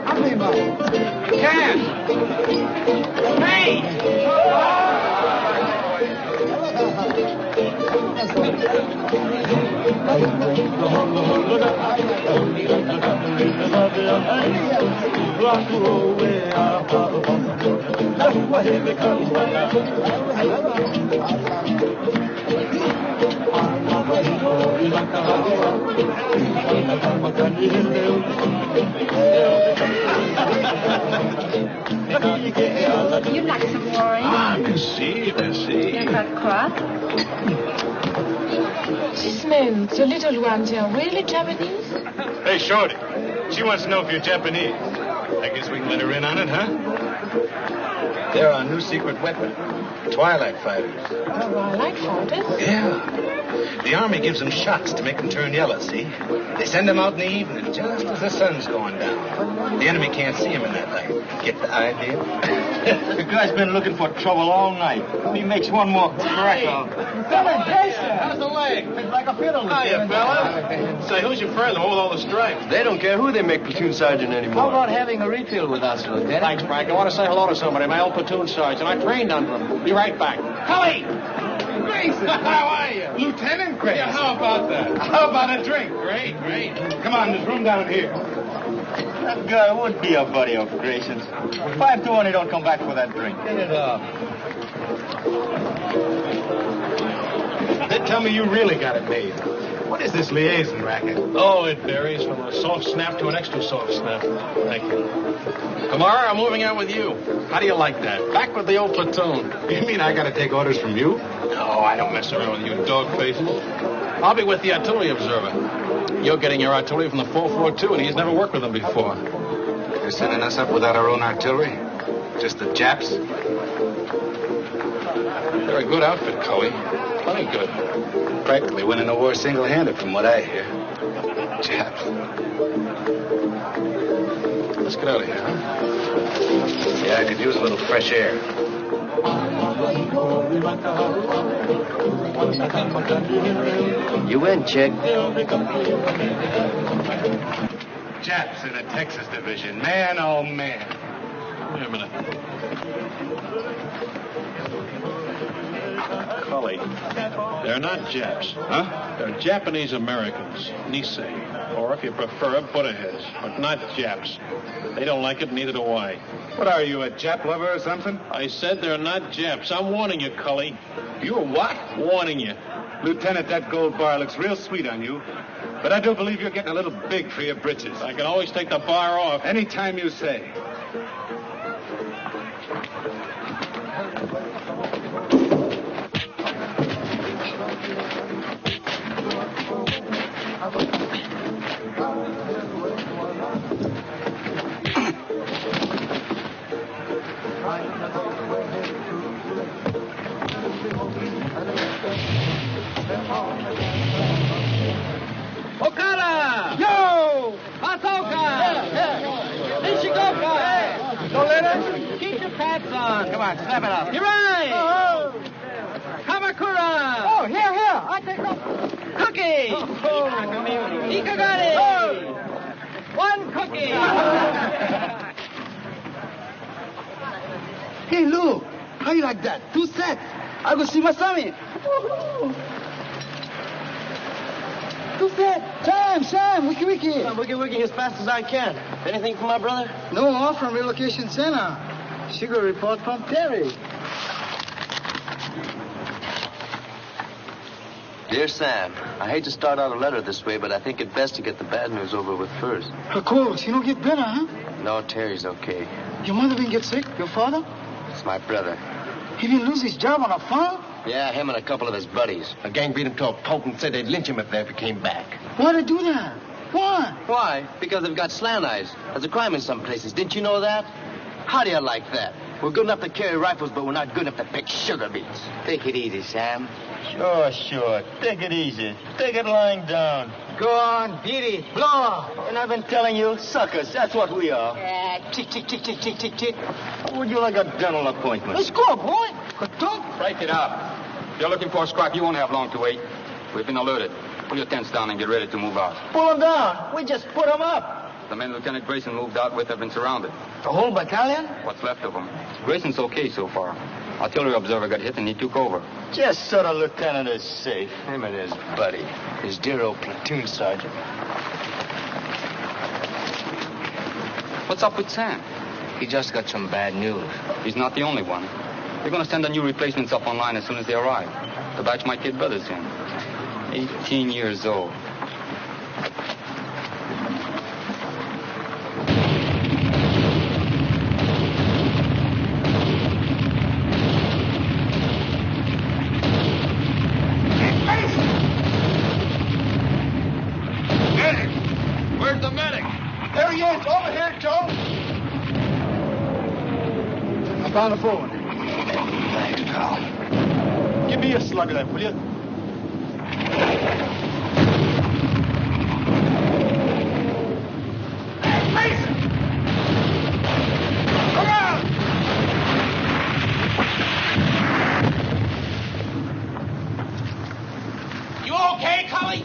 How many miles? Cash. Hey! You'd like some wine? Ah, merci, merci. You've got crop? These men, the little ones, are really Japanese? Hey, Shorty. She wants to know if you're Japanese. I guess we can let her in on it, huh? They're our new secret weapon. Twilight fighters. Twilight fighters? Yeah. The Army gives them shots to make them turn yellow, see? They send them out in the evening, just as the sun's going down. The enemy can't see them in that light. Get the idea? The guy's been looking for trouble all night. He makes one more crack. How's the leg? It's like a fiddle. Hiya, fella. Say, who's your friend, the one with all the stripes? They don't care who they make platoon sergeant anymore. How about having a refill with us, Lieutenant? Thanks, Frank. I want to say hello to somebody, my old platoon sergeant. I trained under him. Be right back. Cully! Grayson! How are you? Lieutenant Grayson. Yeah, how about that? How about a drink? Great, great. Come on, there's room down here. That guy would be a buddy of Grayson's. 5 to 1, he don't come back for that drink. Get it up. Then tell me you really got it made. What is this liaison racket? Oh, it varies from a soft snap to an extra soft snap. Thank you. Kamara, I'm moving out with you. How do you like that? Back with the old platoon. You mean I got to take orders from you? No, I don't mess around with you, dog face. I'll be with the artillery observer. You're getting your artillery from the 442, and he's never worked with them before. They're sending us up without our own artillery? Just the Japs? They're a good outfit, Cully. Plenty good. Practically winning the war single-handed, from what I hear. Japs. Let's get out of here, huh? Yeah, I could use a little fresh air. You win, Chick. Japs in the Texas division. Man, oh, man. Wait a minute. Cully, they're not Japs. Huh? They're Japanese Americans, Nisei. Or if you prefer, Buddha heads, but not Japs. They don't like it, neither do I. What are you, a Jap lover or something? I said they're not Japs. I'm warning you, Cully. You a what? Warning you. Lieutenant, that gold bar looks real sweet on you. But I do believe you're getting a little big for your britches. I can always take the bar off. Anytime you say. Okada! Yo! Masoka! Nishikoka! No letter? Keep your pants on. Come on, snap it up. Hirai! Oh. Kamakura! Oh, here. I take off. Cookie! Ikagari! Oh. One cookie! Hey, Lou, how you like that? 2 sets. I go see Masami. 2 sets. Sam, wiki. I'm wiki as fast as I can. Anything from my brother? No, all from relocation center. She got a report from Terry. Dear Sam, I hate to start out a letter this way, but I think it best to get the bad news over with first. Of course, you don't get better, huh? No, Terry's okay. Your mother didn't get sick? Your father? It's my brother. He didn't lose his job on a farm? Yeah, him and a couple of his buddies. A gang beat him to a pulp and said they'd lynch him if they ever came back. Why'd they do that? Why? Why? Because they've got slant eyes. There's a crime in some places. Didn't you know that? How do you like that? We're good enough to carry rifles, but we're not good enough to pick sugar beets. Take it easy, Sam. Sure. Take it easy. Take it lying down. Go on, beat it. Blow. And I've been telling you, suckers, that's what we are. Tick. Would you like a dental appointment? Let's go, boy. Talk. Break it up. If you're looking for a scrap, you won't have long to wait. We've been alerted. Pull your tents down and get ready to move out. Pull them down. We just put them up. The men Lieutenant Grayson moved out with have been surrounded. The whole battalion? What's left of them. Grayson's okay so far. Artillery observer got hit and he took over. Just so the lieutenant is safe. Him and his buddy. His dear old platoon sergeant. What's up with Sam? He just got some bad news. He's not the only one. They're going to send the new replacements up online as soon as they arrive. The batch might get brothers in. 18 years old. Where's the medic? There he is. Over here, Joe. I found a phone. Thanks, pal. Give me a slug of that, will you? Hey, Mason! Come on! You okay, Cully?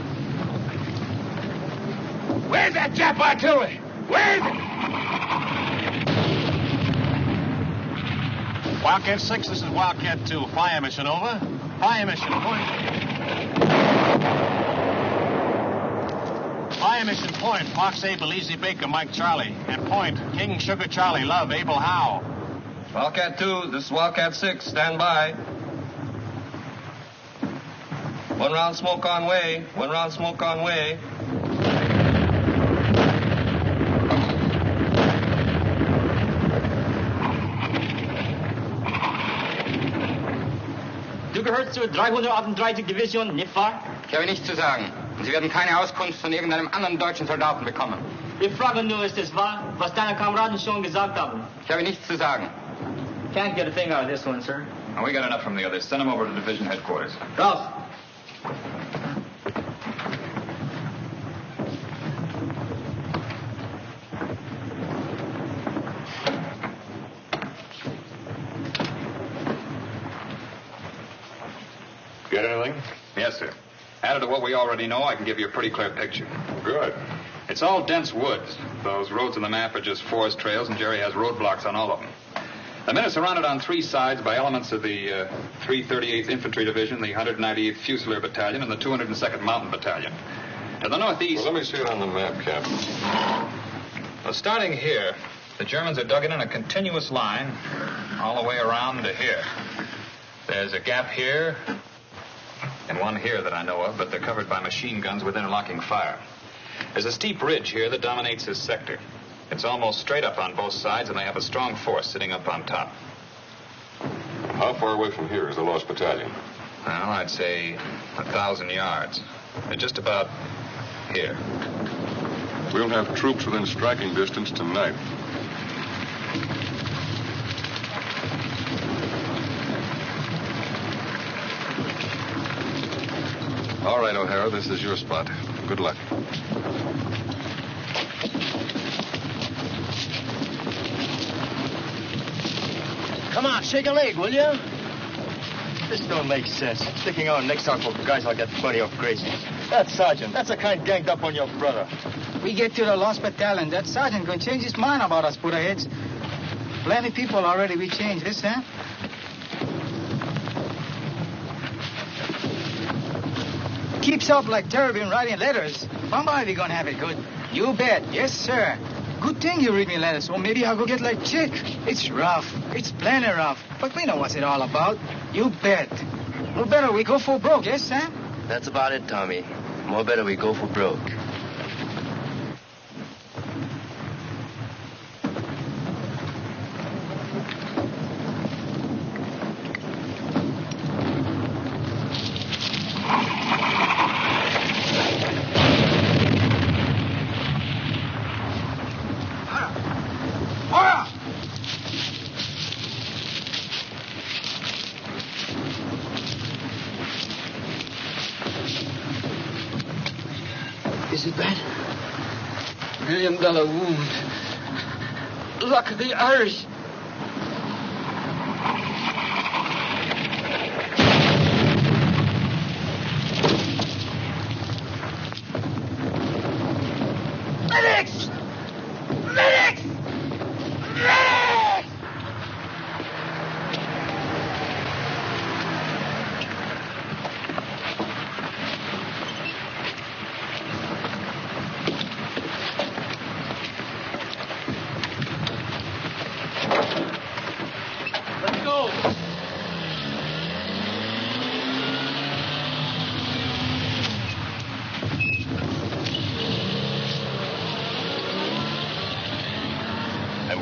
Where's that Jap artillery? Where is it? Wildcat 6, this is Wildcat 2. Fire mission, over. Fire mission, point. Fire mission, point. Fox Abel, Easy Baker, Mike Charlie. And point, King Sugar Charlie, Love, Abel Howe. Wildcat 2, this is Wildcat 6. Stand by. 1 round smoke on way. 1 round smoke on way. Du gehörst zur 338. Division, nicht wahr? Ich habe nichts zu sagen. Sie werden keine Auskunft von irgendeinem anderen deutschen Soldaten bekommen. Wir fragen nur, ist es wahr, was deine Kameraden schon gesagt haben? Ich habe nichts zu sagen. Can't get a thing out of this one, sir. And we got enough from the others. Send them over to division headquarters. Ralph. Get anything? Yes, sir. Added to what we already know, I can give you a pretty clear picture. Good. It's all dense woods. Those roads on the map are just forest trails, and Jerry has roadblocks on all of them. The men are surrounded on 3 sides by elements of the 338th Infantry Division, the 198th Fusilier Battalion, and the 202nd Mountain Battalion. To the northeast... Well, let me see it on the map, Captain. Well, starting here, the Germans are dug in a continuous line all the way around to here. There's a gap here and one here that I know of, but they're covered by machine guns with interlocking fire. There's a steep ridge here that dominates this sector. It's almost straight up on both sides, and they have a strong force sitting up on top. How far away from here is the lost battalion? Well, I'd say 1,000 yards. They're just about here. We'll have troops within striking distance tonight. All right, O'Hara, this is your spot. Good luck. Come on, shake a leg, will you? This don't make sense. Sticking our necks out for guys like that funny or crazy. That sergeant, that's the kind ganged up on your brother. We get to the lost battalion. That sergeant going to change his mind about us, Buddha-heads. Plenty people already we changed this, huh? Keeps up like Terry been writing letters. Bombay, we gonna have it good. You bet. Yes, sir. Good thing you read me letters, or maybe I'll go get like Chick. It's rough. It's plenty rough. But we know what's it all about. You bet. No better we go for broke, yes, Sam? That's about it, Tommy. More better we go for broke. Is it bad? $1 million wound. Luck of the Irish. Medics! Medics! Medics!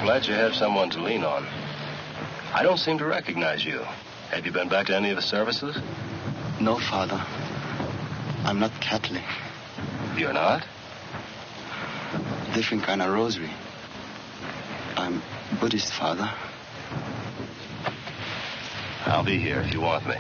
glad you have someone to lean on. I don't seem to recognize you. Have you been back to any of the services? No, Father. I'm not Catholic. You're not? Different kind of rosary. I'm Buddhist, Father. I'll be here if you want me.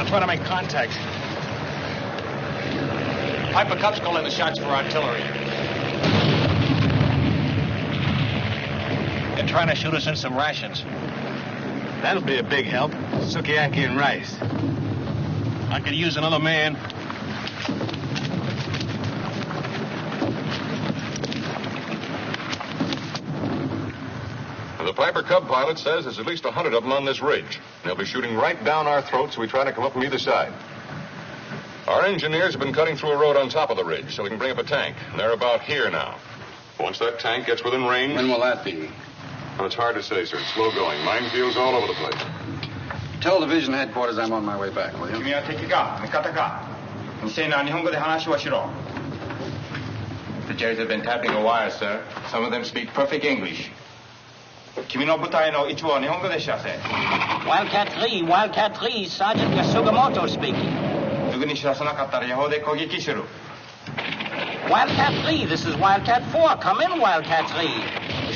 Try to make contact. Piper Cup's calling the shots for artillery. They're trying to shoot us in some rations. That'll be a big help. Sukiyaki and rice. I could use another man. The Piper Cub pilot says there's at least 100 of them on this ridge. They'll be shooting right down our throats so we try to come up from either side. Our engineers have been cutting through a road on top of the ridge so we can bring up a tank. And they're about here now. Once that tank gets within range... When will that be? Well, it's hard to say, sir. It's slow going. Minefields all over the place. Tell division headquarters I'm on my way back, will you? 君は敵か味方か未正な日本語で話をしろ The Jerrys have been tapping a wire, sir. Some of them speak perfect English. 君の部隊の一部は日本語で知らせ Wildcat 3, Wildcat 3, Sergeant Yasugamoto speaking. すぐに知らせなかったら予報で攻撃する Wildcat 3, this is Wildcat 4. Come in, Wildcat 3.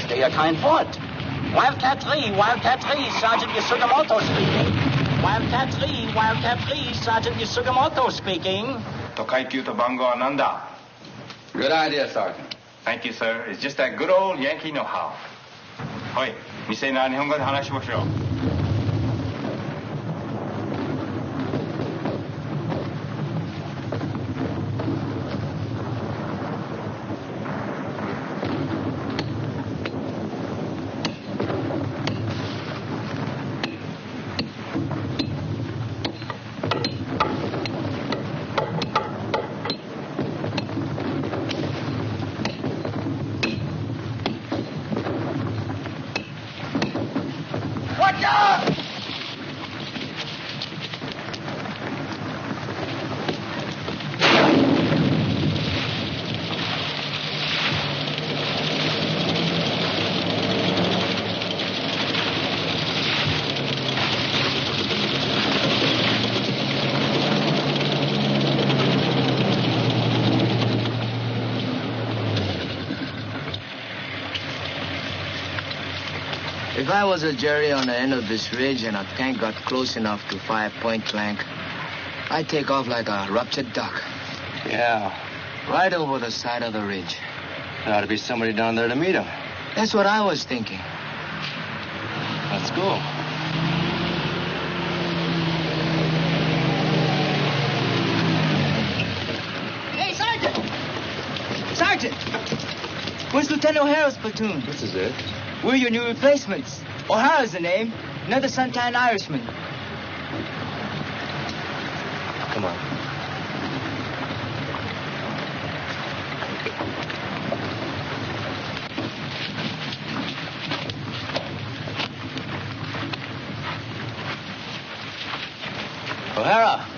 Stay a kind fort. Wildcat 3, Wildcat 3, Sergeant Yasugamoto speaking. Wildcat 3, Wildcat 3, Sergeant Yasugamoto speaking. と階級と番号は何だ Good idea, Sergeant. Thank you, sir. It's just that good old Yankee know-how. おい、未正な日本語で話をしろ If I was a Jerry on the end of this ridge and a tank got close enough to fire point blank, I'd take off like a ruptured duck. Yeah, Right over the side of the ridge. there ought to be somebody down there to meet him. That's what I was thinking. Let's go. Hey, Sergeant! Sergeant! Where's Lieutenant O'Hara's platoon? This is it. We're your new replacements. O'Hara's the name. Another suntan Irishman. Come on. O'Hara!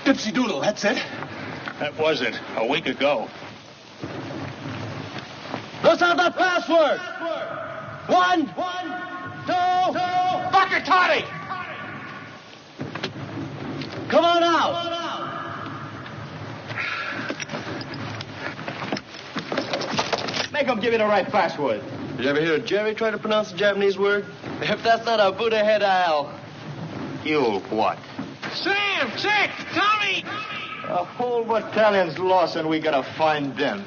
Dipsy Doodle, that's it. That was it, a week ago. Let's have that password. 1, 2, Bucket Toddy! come on out. Make him give you the right password. You ever hear Jerry try to pronounce a Japanese word? If that's not a Buddha head, You what? Sam! Chick! Tommy! A whole battalion's lost and we gotta find them.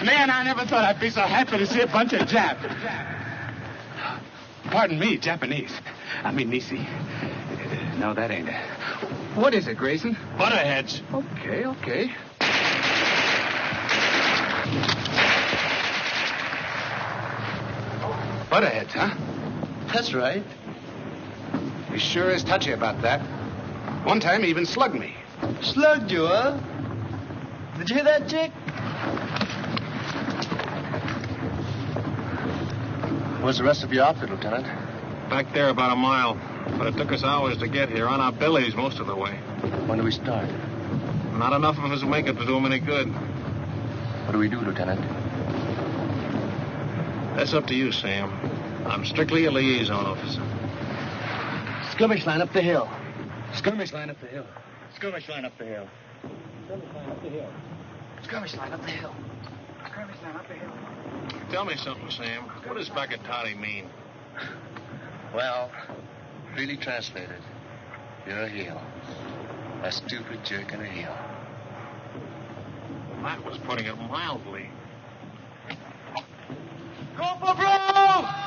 Man, I never thought I'd be so happy to see a bunch of Japs. Pardon me, Japanese. I mean, Nisi. No, that ain't it. What is it, Grayson? Butterheads. Okay. Butterheads, huh? That's right. He sure is touchy about that. One time he even slugged me. Slugged you, huh? Did you hear that, Chick? Where's the rest of your outfit, Lieutenant? Back there about a mile. But it took us hours to get here, on our bellies most of the way. When do we start? Not enough of us to make it to do them any good. What do we do, Lieutenant? That's up to you, Sam. I'm strictly a liaison officer. Skirmish line up the hill. Skirmish line up the hill. Skirmish line up the hill. Skirmish line up the hill. Skirmish line up the hill. Skirmish line up the hill. Tell me something, Sam. What does Bucket Toddy mean? Well, really translated, you're a heel. A stupid jerk and a heel. That was putting it mildly. Go for broke!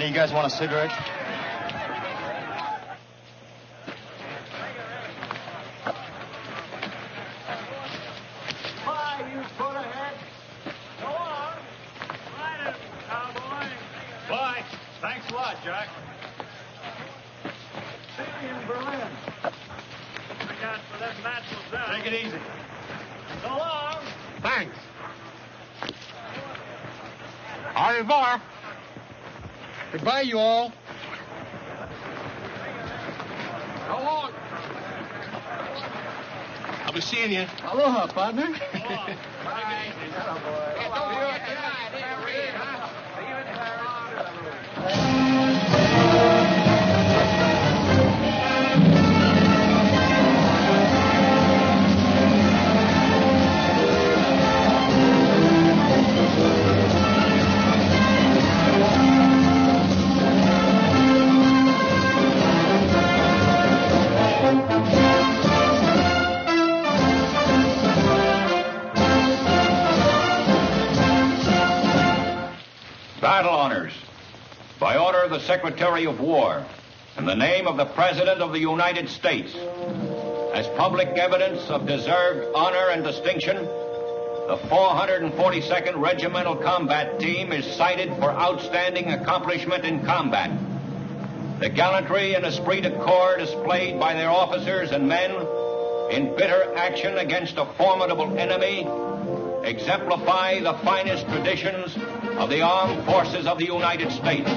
Any of you guys want a cigarette? Bye, you Buddha-head. Go on. Ride it, cowboy. Bye. Thanks a lot, Jack. See you in Berlin. I got for them natural death. Take it easy. So long. Thanks. Au revoir. Goodbye, you all. I'll be seeing you. Aloha, partner. Battle honors. By order of the Secretary of War, in the name of the President of the United States, as public evidence of deserved honor and distinction, the 442nd Regimental Combat Team is cited for outstanding accomplishment in combat. The gallantry and esprit de corps displayed by their officers and men in bitter action against a formidable enemy exemplify the finest traditions of the armed forces of the United States.